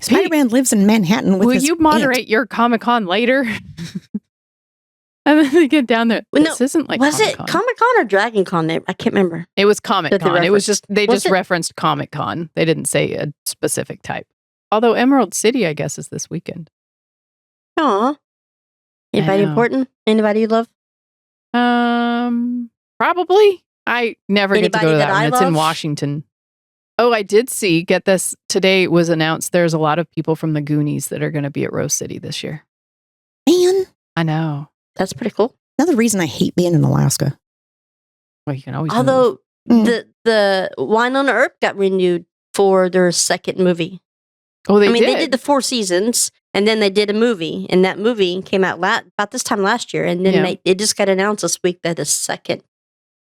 Spider-Man lives in Manhattan with Will his you aunt. moderate your Comic-Con later? And then they get down there. Well, This isn't like Was Comic-Con. it Comic-Con or Dragon Con? There, I can't remember. It was That Comic-Con. they It was referenced. just, they Was just it? referenced Comic-Con. They didn't say a specific type. Although Emerald City, I guess, is this weekend. Aw. Anybody know. important? Anybody you love? Probably. I never get to Anybody go to that that one. I It's in love? Washington. Oh, I did see. Get this. Today it was announced. There's a lot of people from the Goonies that are going to be at Rose City this year. Man, I know. That's pretty cool. another reason I hate being in Alaska. Well, you can always. move. Although Mm. the Winona Earp got renewed for their second movie. oh, they I mean, did. they did the 4 seasons, and then they did a movie, and that movie came out about this time last year, and then Yeah. it just got announced this week that the second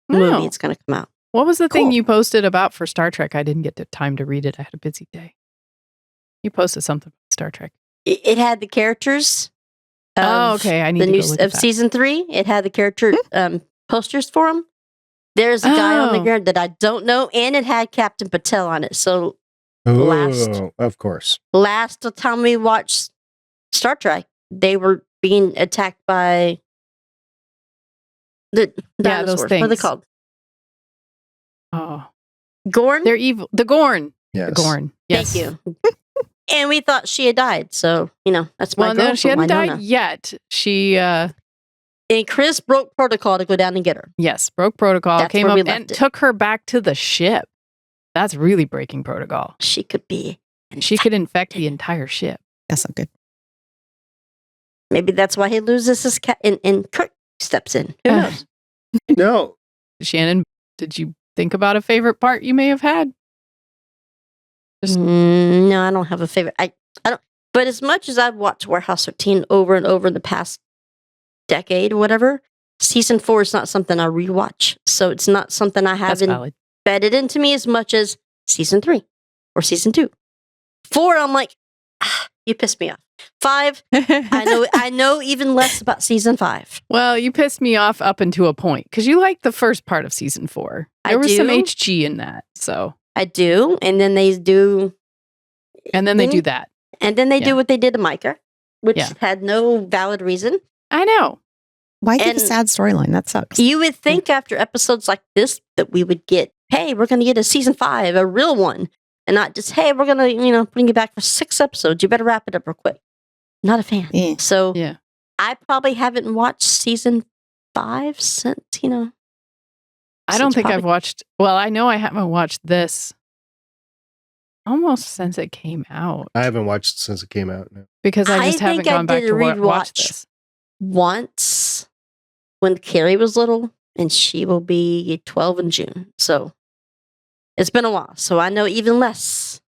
Wow. movie is going to come out. What was the thing Cool. you posted about for Star Trek? I didn't get the time to read it. I had a busy day. You posted something about Star Trek. It had the characters. Oh, of okay. I need The to new go look at of that. season 3. It had the character posters for them. There's a guy on the Oh. ground that I don't know, and it had Captain Patel on it. So Oh, of course. last time we watched Star Trek, they were being attacked by the Yeah, those dinosaurs. What are they things. called? Oh, Gorn? they're evil. The Gorn. Yes. The Gorn. Yes. Thank you. And we thought she had died. So, that's my Well, girl no, she from hadn't Winona. died yet. She, And Chris broke protocol to go down and get her. yes, broke protocol, That's came where up we and left it. took her back to the ship. That's really breaking protocol. She could be. She could infect the entire ship. That's not good. Maybe that's why he loses his cat and Kirk steps in. Who knows? No. Shannon, did you think about a favorite part you may have had? Just- No, I don't have a favorite. I don't. But as much as I've watched Warehouse 13 over and over in the past decade or whatever, season 4 is not something I rewatch. So it's not something I have That's valid. embedded into me as much as season 3 or season 2. 4, I'm like, you pissed me off. 5, I know even less about season 5. Well, you pissed me off up until a point because you liked the first part of season 4. I There was some do. HG in that. So, I do, and then they do, and then they do that. and then they Yeah. do what they did to Myka, which Yeah. had no valid reason. I know. Why give a And- sad storyline? That sucks. You would think after episodes like this that we would get, hey, we're going to get a season 5, a real one, and not just, hey, we're going to, bring you back for 6 episodes. You better wrap it up real quick. Not a fan. Yeah. So Yeah. I probably haven't watched season 5 since, I don't since think I've probably- watched. Well, I know I haven't watched this almost since it came out I haven't watched since it came out. No. because I just haven't think I gone back did to a watch rewatch. this. once when Carrie was little, and she will be 12 in June. So it's been a while. So I know even less.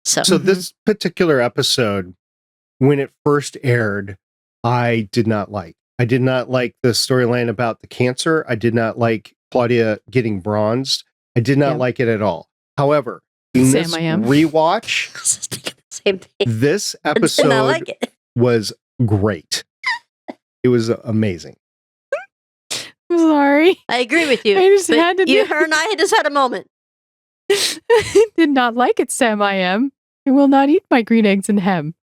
So, So this particular episode, when it first aired, I did not like. I did not like the storyline about the cancer. I did not like Claudia getting bronzed. I did not Yeah. like it at all. However, in Sam, this I am. rewatch, I was just thinking the same thing. this I did episode not like it. was great. It was amazing. I'm sorry. I agree with you. I just but had to you, do- her and I just had a moment. I did not like it, Sam. I am. I will not eat my green eggs and ham.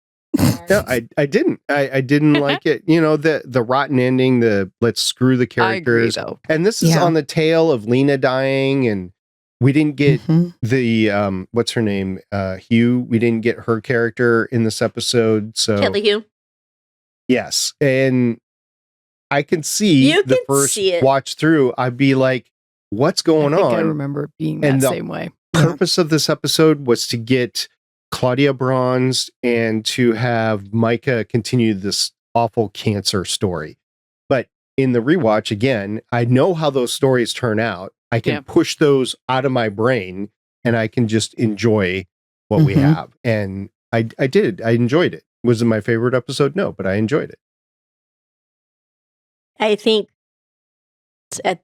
No, I didn't. I didn't like it. The rotten ending, the let's screw the I agree, characters. though. And this is Yeah. on the tail of Lena dying, and we didn't get Mhm. the what's her name? Hugh. We didn't get her character in this episode. So Kelly Hugh. yes. And I can see You the can first see it. watch through, I'd be like, what's going I think I on? remember it being And that the- same way. Purpose of this episode was to get Claudia bronzed and to have Myka continue this awful cancer story. But in the rewatch, again, I know how those stories turn out. I can Yeah. push those out of my brain and I can just enjoy what we Mhm. have. And I did. I enjoyed it. Was it my favorite episode? No, but I enjoyed it. I think at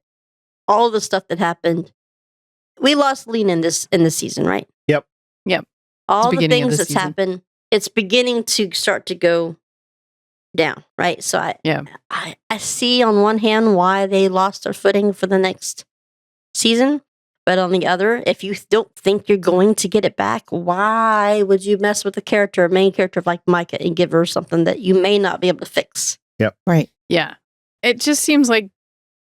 all the stuff that happened, we lost Lena in this season, right? Yep. Yep. All the beginning of things the that's season. happened, it's beginning to start to go down, right? So I see on one hand why they lost their footing for the next season, but on the other, if you don't think you're going to get it back, why would you mess with a main character like Myka, and give her something that you may not be able to fix? Right. Yeah. It just seems like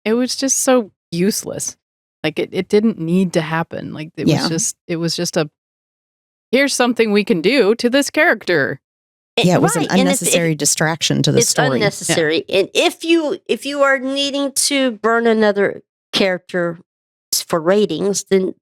it was just so useless. Like it didn't need to happen. Like it Yeah. was just a here's something we can do to this character. Yeah, it was an Right, and if- unnecessary distraction to the it's story. unnecessary. And if you are needing to burn another character for ratings, then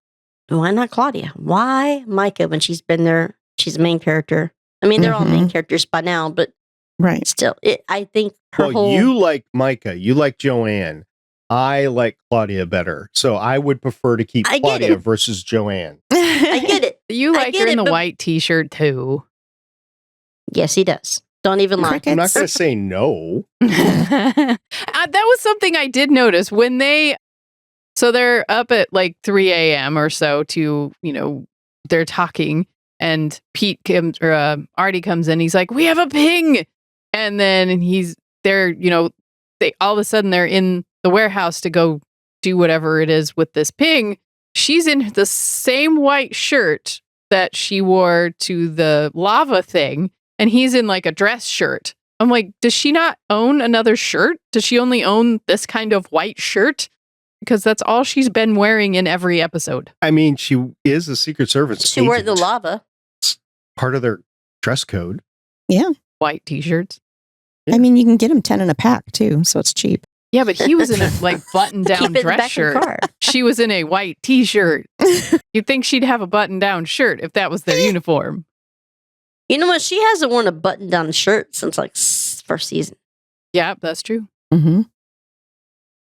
why not Claudia? Why Myka when she's been there? She's a main character. I mean, they're all main characters by now, but Right. still, I think her Well, whole you like Myka, you like Joanne. I like Claudia better. So I would prefer to keep I get Claudia it. versus Joanne. I get it. You I like get her in it, the but- white t-shirt too. Yes, he does. Don't even lie. I'm not going to say no. That was something I did notice when they're up at like 3 a.m. or so to, they're talking and Artie comes in. He's like, we have a ping. And then they all of a sudden they're in the warehouse to go do whatever it is with this ping, she's in the same white shirt that she wore to the lava thing, and he's in like a dress shirt. I'm like, does she not own another shirt? Does she only own this kind of white shirt? Because that's all she's been wearing in every episode. I mean, she is a Secret Service She wore the agent. lava. It's part of their dress code. Yeah. White t-shirts. I mean, you can get them 10 in a pack too, so it's cheap. Yeah, but he was in a like button-down Keep it dress back in the shirt. car. She was in a white t-shirt. You'd think she'd have a button-down shirt if that was their uniform. You know what? She hasn't worn a button-down shirt since like first season. Yeah, that's true. Mm-hmm.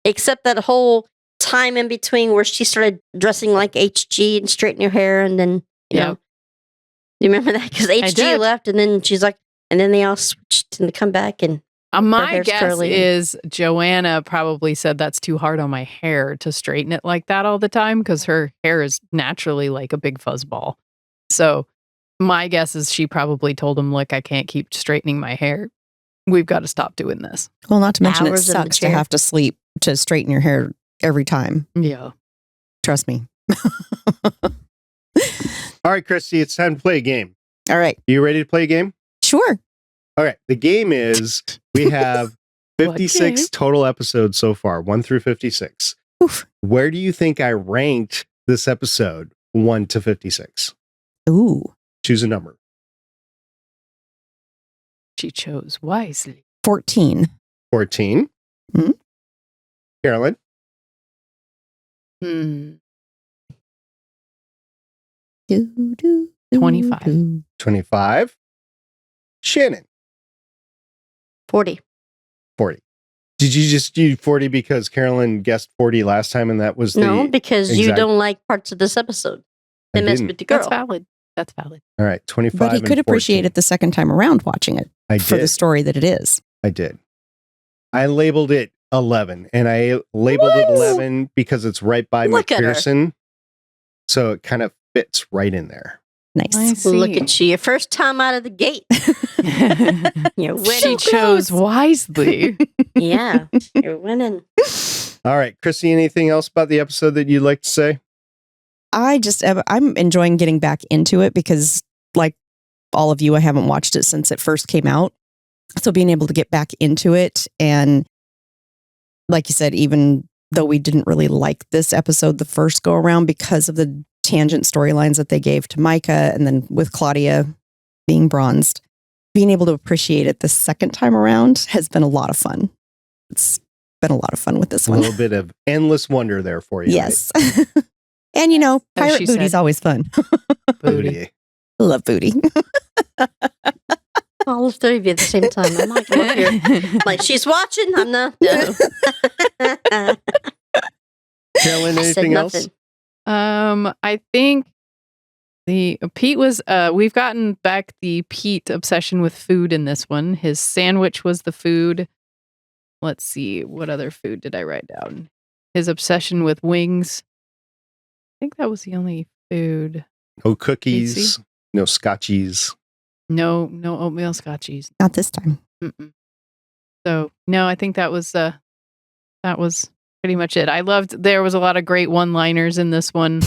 Except that whole time in between where she started dressing like HG and straightening her hair, and then you know, you remember that because HG did. left, and then she's like, and then they all switched and they come back, and My hair's guess curly. is Joanna probably said that's too hard on my hair to straighten it like that all the time because her hair is naturally like a big fuzz ball. So my guess is she probably told him, look, I can't keep straightening my hair. We've got to stop doing this. Well, not to mention it Hours in the sucks to chair. have to sleep to straighten your hair every time. Yeah. Trust me. All right, Cristie, it's time to play a game. All right. You ready to play a game? Sure. All right. The game is we have What 56 game? total episodes so far, 1 through 56. Oof. Where do you think I ranked this episode 1 to 56? Ooh. Choose a number. She chose wisely. 14. 14. Hmm? Carolyn. Hmm. Do, do, do, 25. do. 25. Shannon. 40. 40. Did you just do 40 because Carolyn guessed 40 last time and that was the... No, because you exact- don't like parts of this episode. I They messed didn't. with the girl. That's valid. That's valid. All right, 25 But he and could appreciate 14. it the second time around watching it I for the did. story that it is. I did. I labeled it 11, and I labeled it What? 11 because it's right by Look at her. McPherson. So it kind of fits right in there. Nice. I see. Look at you. Your first time out of the gate. You're winning. She chose wisely. Yeah, you're winning. All right, Cristie, anything else about the episode that you'd like to say? I'm enjoying getting back into it because, like all of you, I haven't watched it since it first came out. So being able to get back into it, and like you said, even though we didn't really like this episode the first go around because of the tangent storylines that they gave to Myka, and then with Claudia being bronzed, being able to appreciate it the second time around has been a lot of fun. It's been a lot of fun with this A one. little bit of endless wonder there for you. Yes. And you know, As pirate she booty's said. always fun. Right? Booty. Love booty. All of three of you at the same time. I'm like, I'm up here. Like, she's watching. I'm not. No. Carolyn, I said anything else? nothing. I think the Pete was we've gotten back the Pete obsession with food in this one. His sandwich was the food. Let's see, what other food did I write down? His obsession with wings. I think that was the only food. No cookies, no scotchies. No oatmeal scotchies. Not this time. Mm-mm. So no, I think that was pretty much it. I loved there was a lot of great one-liners in this one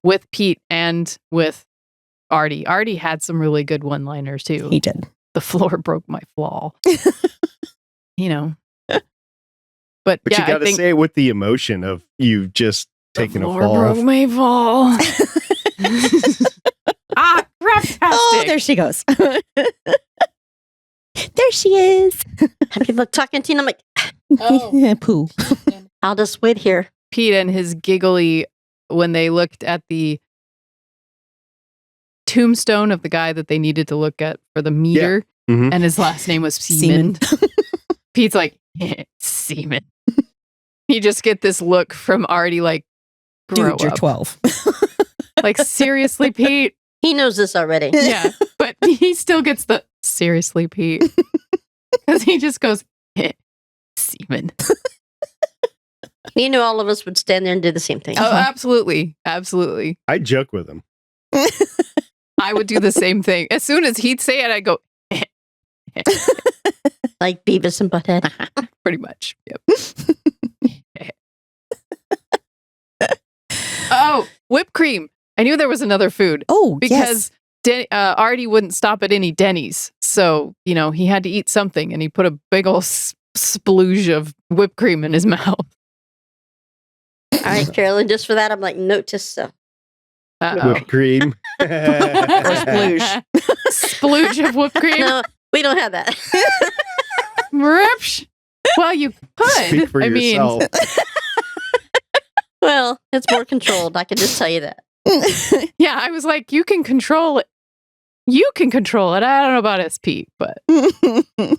with Pete and with Artie. Artie had some really good one-liners too. He did. The floor broke my flaw. You know. But But yeah, you got I to think say it with the emotion of you just taking the a floor fall. broke my fall. Craptastic. Oh, there she goes. There she is. People talking to you, and I'm like, Oh. Pooh. I'll just wait here. Pete and his giggly when they looked at the tombstone of the guy that they needed to look at for the meter, Mhm. and his last name was Seaman. Pete's like, Seaman. You just get this look from Artie like, grow Dude, you're up. 12. Like, seriously, Pete? He knows this already. Yeah, but he still gets the, seriously, Pete? Because he just goes, Seaman. You know, all of us would stand there and do the same thing. Oh, absolutely. Absolutely. I joke with him. I would do the same thing. As soon as he'd say it, I'd go, Like Beavis and Butthead. pretty much. Yep. whipped cream. I knew there was another food. Oh, because Artie wouldn't stop at any Denny's. So, he had to eat something and he put a big old splooge of whipped cream in his mouth. All right, Carolyn, just for that, I'm like, note to self. Whipped cream. Or splooge. Splooge of whipped cream. No, we don't have that. Well, you could. Speak for yourself. Well, it's more controlled. I can just tell you that. Yeah, I was like, you can control it. You can control it. I don't know about SP, but that would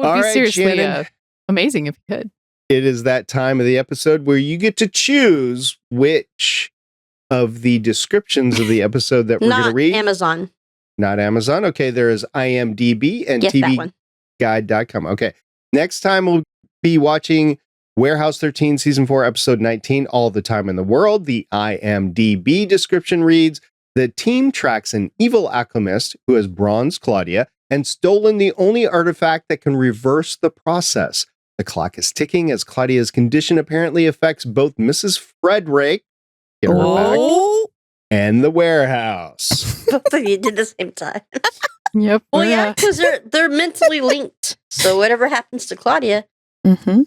All be right, seriously Shannon. amazing if you could. It is that time of the episode where you get to choose which of the descriptions of the episode that we're going to Not read. Amazon. Not Amazon. Okay, there is IMDb and Get that one. tvguide.com. Okay, next time we'll be watching Warehouse 13, Season 4, Episode 19, All the Time in the World. The IMDb description reads, the team tracks an evil alchemist who has bronzed Claudia and stolen the only artifact that can reverse the process. The clock is ticking as Claudia's condition apparently affects both Mrs. Frederick, get her back, and the warehouse. Both of you did at the same time. Yep. Well, yeah, because they're mentally linked. So whatever happens to Claudia, Mm-hmm.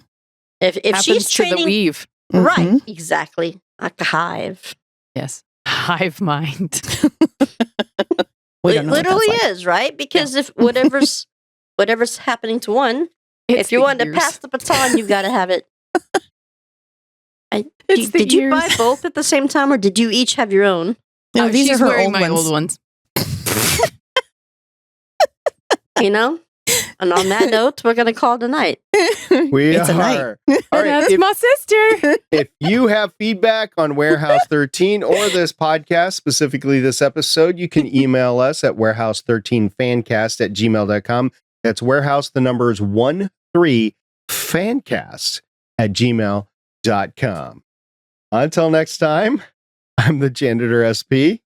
if Happens she's to the training, weave. right? Exactly, like a hive. Yes. Hive mind. We It don't know what that's literally like. is, right? Because if whatever's happening to one, if you want to pass the baton, you've got to have it. Did you buy both at the same time, or did you each have your own? No, these she's are her wearing old my ones. old ones. And on that note, we're going to call tonight. We It's a night. are. All right, That's my sister. if you have feedback on Warehouse 13 or this podcast, specifically this episode, you can email us at warehouse13fancast@gmail.com. That's warehouse, the numbers 13fancast@gmail.com. Until next time, I'm the Janitor SP.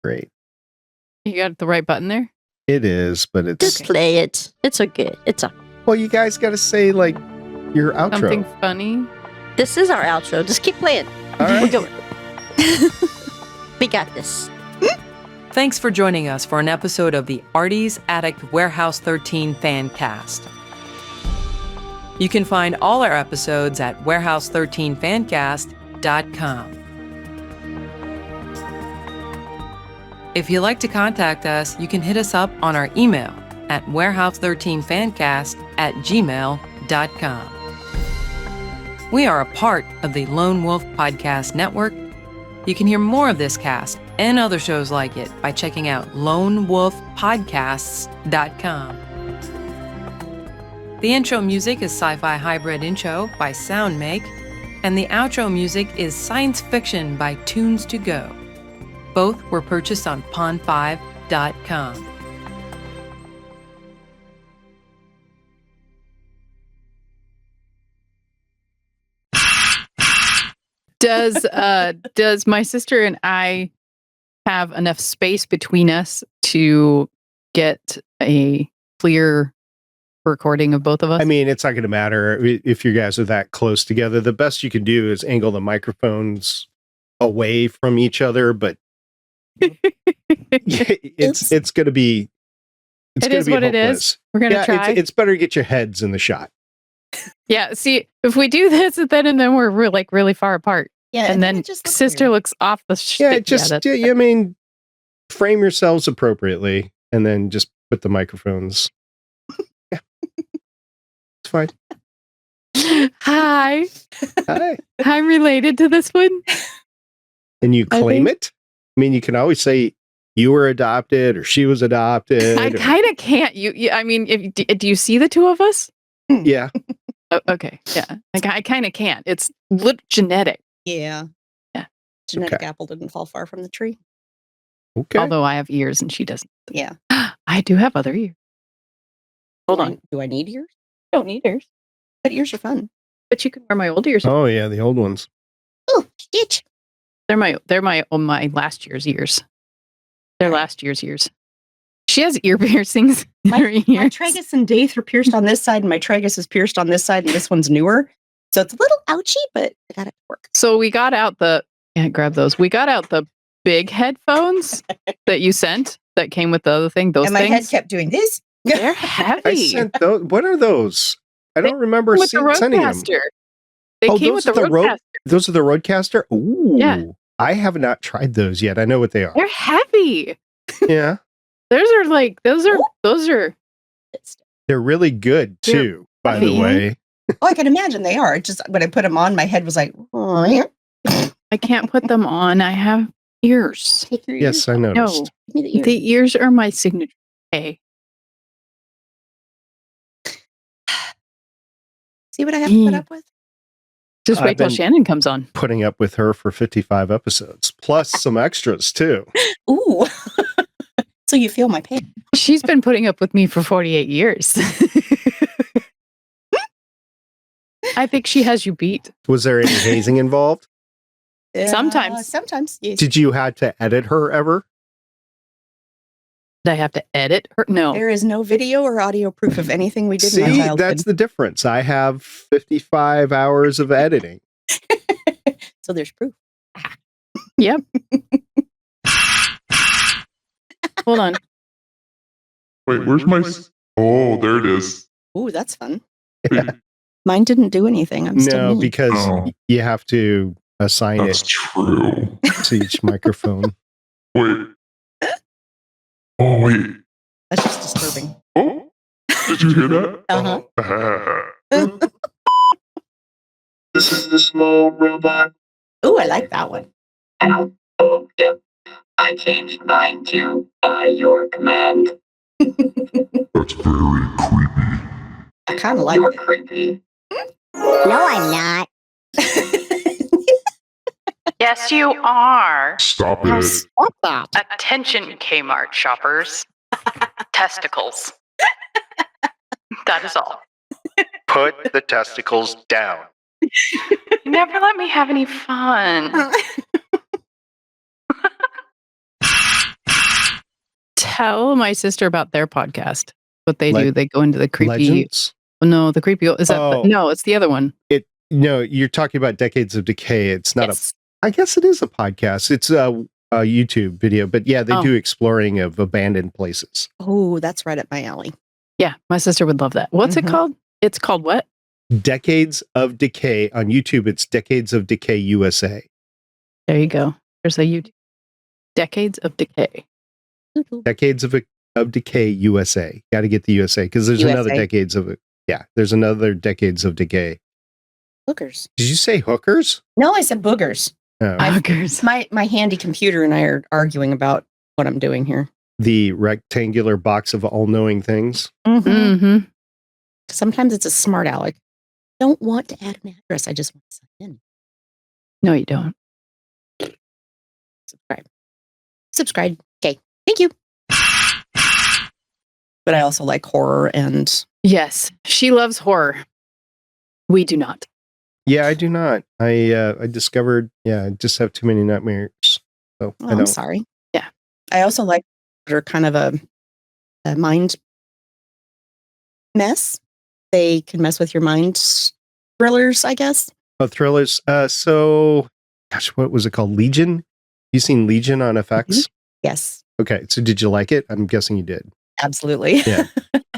Great. You got the right button there? It is, but it's... Just play it. It's okay. It's okay. Well, you guys got to say, like, your outro. Something funny? This is our outro. Just keep playing. All right. We're going. We got this. Thanks for joining us for an episode of the Artie's Addict Warehouse 13 Fancast. You can find all our episodes at warehouse13fancast.com. If you'd like to contact us, you can hit us up on our email at warehouse13fancast@gmail.com. We are a part of the Lone Wolf Podcast Network. You can hear more of this cast and other shows like it by checking out lonewolfpodcasts.com. The intro music is Sci-Fi Hybrid Intro by Soundmake, and the outro music is Science Fiction by Tunes to Go. Both were purchased on pond5.com. Does my sister and I have enough space between us to get a clear recording of both of us? I mean, it's not going to matter if you guys are that close together. The best you can do is angle the microphones away from each other, but it's going to be. It is what it is. We're going to try. It's better to get your heads in the shot. Yeah. See, if we do this and then we're really far apart. Yeah, And then sister looks off the I mean, frame yourselves appropriately and then just put the microphones. Yeah. It's fine. Hi. Hi. I'm related to this one. And you claim think- it? I mean, you can always say you were adopted or she was adopted. I kind of can't. I mean, do you see the two of us? Yeah. Oh, okay. Yeah. I kind of can't. It's genetic. Yeah. Yeah. Genetic Okay. apple didn't fall far from the tree. Okay. Although I have ears and she doesn't. Yeah. I do have other ears. Hold on. Do I need ears? Don't need ears. But ears are fun. But you can wear my old ears. Oh yeah, the old ones. Oh, stitch. They're my last year's ears. They're last year's ears. She has ear piercings in her ears. My tragus and daith are pierced on this side, and my tragus is pierced on this side, and this one's newer. So it's a little ouchy, but I got it to work. So we got out can't grab those. We got out the big headphones that you sent that came with the other thing. Those And my head things, kept doing this. they're I heavy. sent those. What are those? I don't remember With the sending them. Roadcaster. They came with the Roadcaster. Those are the Roadcaster? Ooh. Yeah. I have not tried those yet. I know what they are. They're heavy. Yeah. Those are They're really good too, by the heavy. way. Oh, I can imagine they are. Just when I put them on, my head was like, oh, I can't put them on. I have ears. take your Yes, I No, noticed. Give me the ear. the ears are my signature. Hey, See what I have to put up with? just I've wait till been- Shannon comes on. Putting up with her for 55 episodes, plus some extras too. Ooh. So you feel my pain. She's been putting up with me for 48 years. I think she has you beat. Was there any hazing involved? Sometimes. Sometimes. Yes. Did you have to edit her ever? Did I have to edit her? No. There is no video or audio proof of anything we did in my See, childhood. that's the difference. I have 55 hours of editing. So there's proof. Yep. Hold on. Wait, where's my? Oh, there it is. Ooh, that's fun. Yeah. Mine didn't do anything. I'm still No, me. because Oh. you have to assign That's it true. to each microphone. Wait. Oh wait. That's just disturbing. Oh, did you hear that? Uh-huh. This is the small robot. Ooh, I like that one. Oh, yep. I changed mine to your command. That's very creepy. I kind of like You're it. creepy. No, I'm not. Yes, you are. Stop it. Stop that. Attention, Kmart shoppers. Testicles. That is all. Put the testicles down. You never let me have any fun. Tell my sister about their podcast. What they Like do. They go into the creepy. Legends? No, the creepy. Is that? Oh. No, it's the other one. No, you're talking about Decades of Decay. It's not Yes. I guess it is a podcast. It's a YouTube video, but yeah, they Oh. do exploring of abandoned places. Oh, that's right up my alley. Yeah, my sister would love that. What's it Mhm. called? It's called what? Decades of Decay on YouTube. It's Decades of Decay USA. There you go. There's a YouTube. Decades of Decay. Decades of Decay USA. Got to get the USA because there's USA. another Decades of Yeah, there's another Decades of Decay. Boogers. Did you say hookers? No, I said boogers. Oh, Buggers. My handy computer and I are arguing about what I'm doing here. the rectangular box of all-knowing things. Mm-hmm. Sometimes it's a smart aleck. Don't want to add an address. I just want to sign in. No, you don't. Subscribe. Subscribe. Okay. Thank you. But I also like horror and Yes, she loves horror. We do not. Yeah, I do not. I discovered. Yeah, I just have too many nightmares. So oh, I I'm don't. sorry. Yeah. I also like that are kind of a mind mess. They can mess with your mind. Thrillers, I guess. Oh, thrillers. So, gosh, what was it called? Legion. You seen Legion on FX? Yes, Okay, so did you like it? I'm guessing you did. absolutely. Yeah.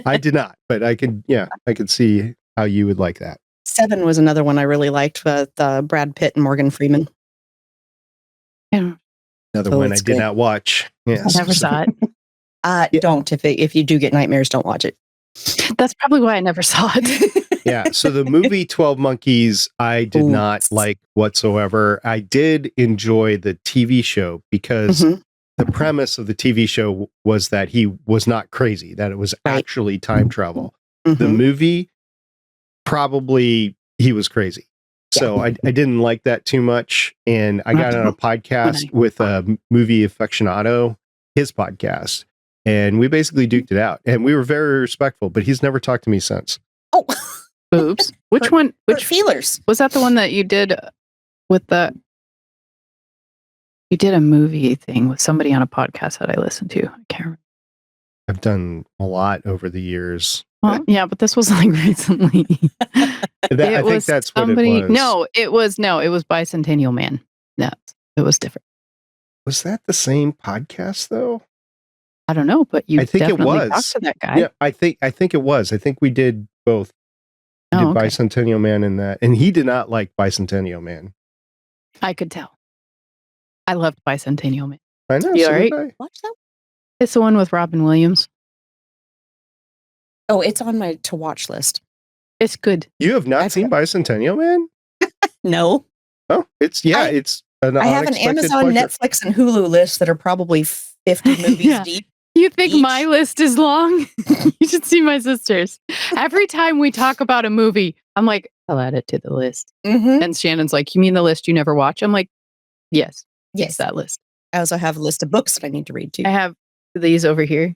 I did not, but I could. Yeah, I could see how you would like that. 7 was another one I really liked with Brad Pitt and Morgan Freeman. Yeah, Another Oh, one I it's did good. not watch. Yes. I never saw it. Yeah. Don't. If you do get nightmares, don't watch it. That's probably why I never saw it. Yeah. So the movie 12 Monkeys, I did Ooh. not like whatsoever. I did enjoy the TV show because Mhm. the premise of the TV show was that he was not crazy, that it was Right. actually time travel. The Mhm. movie, probably he was crazy. So I didn't like that too much. And I got on a podcast with a movie aficionado, his podcast, and we basically duked it out. And we were very respectful, but he's never talked to me since. Oh, Oops. Which Hurt- one? hurt Which feelers? was that? The one that you did with the? You did a movie thing with somebody on a podcast that I listened to. I can't remember. I've done a lot over the years. Well, yeah, but this was like recently. I think that's somebody, what it was. No, it was Bicentennial Man. No, it was different. Was that the same podcast though? I don't know, but you I think definitely it was. talked to that guy. Yeah, I think it was. I think we did both. We did okay. Bicentennial Man and that, and he did not like Bicentennial Man. I could tell. I loved Bicentennial Man. I know. You So all right? did I. Watch that. It's the one with Robin Williams. Oh, it's on my to watch list. It's good. You have not seen Bicentennial Man? No. Oh, it's an I have an unexpected Amazon, pleasure. Netflix, and Hulu list that are probably 50 movies Yeah. deep. You think Each? my list is long? You should see my sister's. Every time we talk about a movie, I'm like, I'll add it to the list. Mm-hmm. And Shannon's like, you mean the list you never watch? I'm like, yes, Yes. that list. I also have a list of books that I need to read too. I have these over here.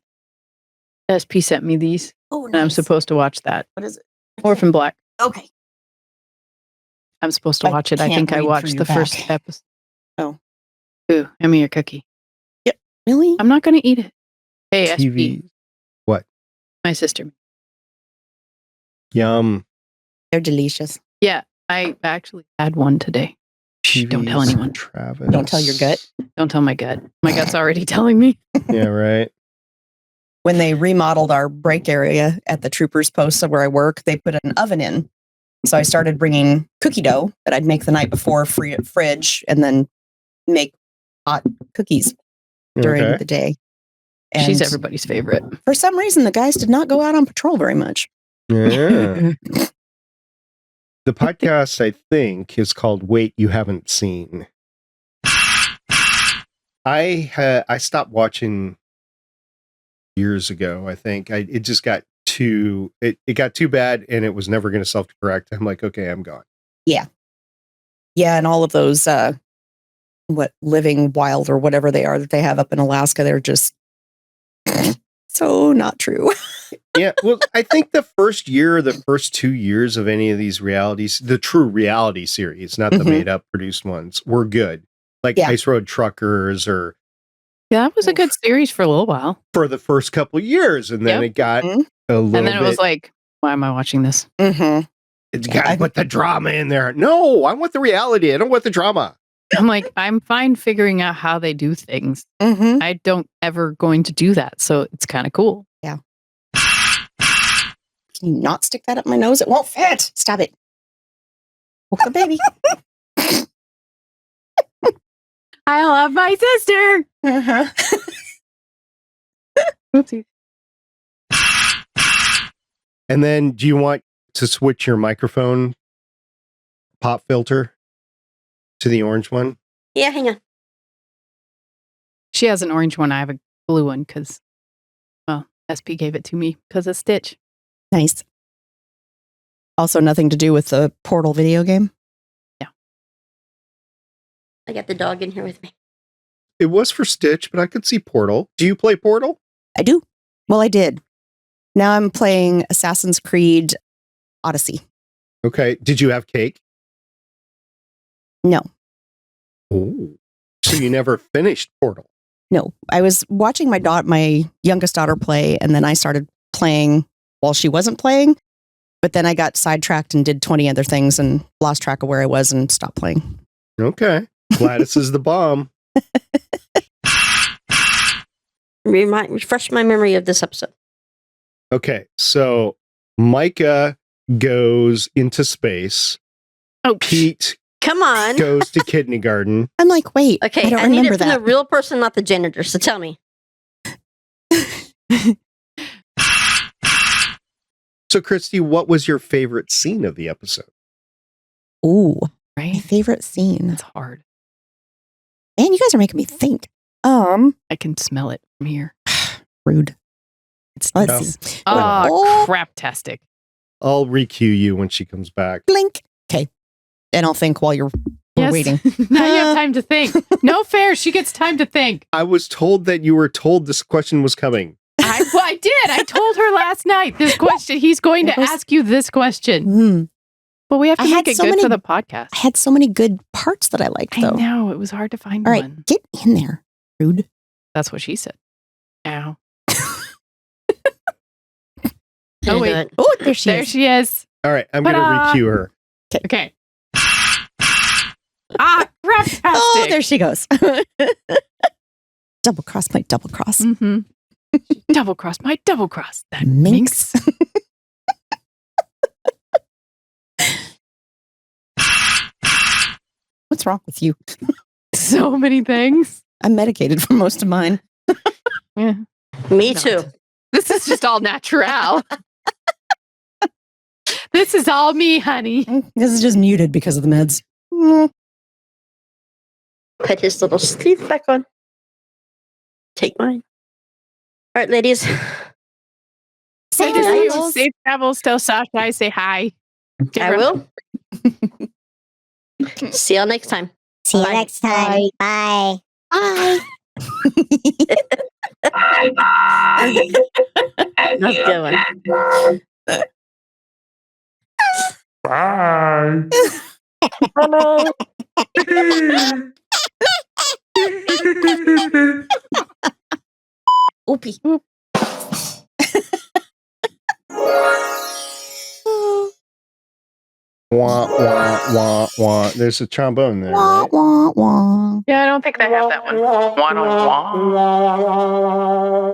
SP sent me these, Oh, and I'm supposed to watch that. What is it? Orphan Black. Okay. I'm supposed to I watch it. I can't think I read through watched your the back. first episode. Oh. Ooh, give me your cookie. Really? I'm not going to eat it. Hey, TV. SP. What? My sister. Yum. They're delicious. Yeah, I actually had one today. Shh, don't tell TV's anyone. Travis. Don't tell your gut. Don't tell my gut. My gut's already telling me. Yeah, right. When they remodeled our break area at the Troopers Post where I work, they put an oven in. So I started bringing cookie dough that I'd make the night before, free at fridge, and then make hot cookies during Okay. the day. And She's everybody's favorite. for some reason, the guys did not go out on patrol very much. Yeah. The podcast, I think, is called Wait You Haven't Seen. I stopped watching years ago, I think. It just got too bad, and it was never going to self-correct. I'm like, okay, I'm gone. Yeah, and all of those Living Wild or whatever they are that they have up in Alaska, they're just so not true. Yeah, well, I think the first year, the first 2 years of any of these realities, the true reality series, not the Mhm. made-up produced ones, were good. Like Yeah. Ice Road Truckers, or Yeah, that was a good series for a little while. for the first couple years, and then Yep. it got Mhm. a little And then it bit. was like, why am I watching this? Mm-hmm. You gotta put the drama in there. No, I want the reality. I don't want the drama. I'm like, I'm fine figuring out how they do things. Mm-hmm. I don't ever going to do that. So it's kind of cool. Can you not stick that up my nose? It won't fit. Stop it. Oh, the baby. I love my sister. Uh-huh. Oopsie. And then, do you want to switch your microphone pop filter to the orange one? Yeah, hang on. She has an orange one. I have a blue one because, well, SP gave it to me because of Stitch. Nice. Also, nothing to do with the Portal video game. I got the dog in here with me. It was for Stitch, but I could see Portal. Do you play Portal? I do. Well, I did. Now I'm playing Assassin's Creed Odyssey. Okay. Did you have cake? No. Oh. So you never finished Portal? No. I was watching my youngest daughter play, and then I started playing while she wasn't playing. But then I got sidetracked and did 20 other things and lost track of where I was and stopped playing. Okay. Gladys is the bomb. Refresh my memory of this episode. Okay. So Myka goes into space. Oh, Pete Come on. goes to kindergarten. I'm like, wait, Okay, I don't I need remember it from that. the real person, not the janitor. So tell me. So, Cristie, what was your favorite scene of the episode? Ooh, my right? favorite scene. It's hard. Man, you guys are making me think. I can smell it from here. Rude. It's Let's No. see. oh, Oh. craptastic. I'll recue you when she comes back. Blink. Okay. And I'll think while we're waiting. Now you have time to think. No fair. She gets time to think. I was told that you were told this question was coming. I did. I told her last night this question. He's going to It was- ask you this question. Hmm. But we have to I had make it so good many- for the podcast. I had so many good parts that I liked, I though. know. It was hard to find All right, one. get in there, rude. That's what she said. Ow. Didn't wait. do it. Oh, there she There is. she is. All right, I'm going to Ta-da! recue her. Okay. Craptastic. Oh, there she goes. Double cross my double cross. Mm-hmm. Double cross my double cross. That Minx. minx. What's wrong with you? So many things. I'm medicated for most of mine. Yeah. Me Not. too. This is just all natural. This is all me, honey. This is just muted because of the meds. Mm. Put his little sleeve back on. Take mine. All right, ladies. Safe Good night. travels. Safe travels. Tell Sasha I say hi. I will. See y'all next time. See you Bye. next time. Bye. Bye. Bye-bye. That's a good one. Bye. Oopie. Wah, wah, wah, wah. There's a trombone there. Wah, Right? wah, wah. Yeah, I don't think they have that one. Wah, wah, wah.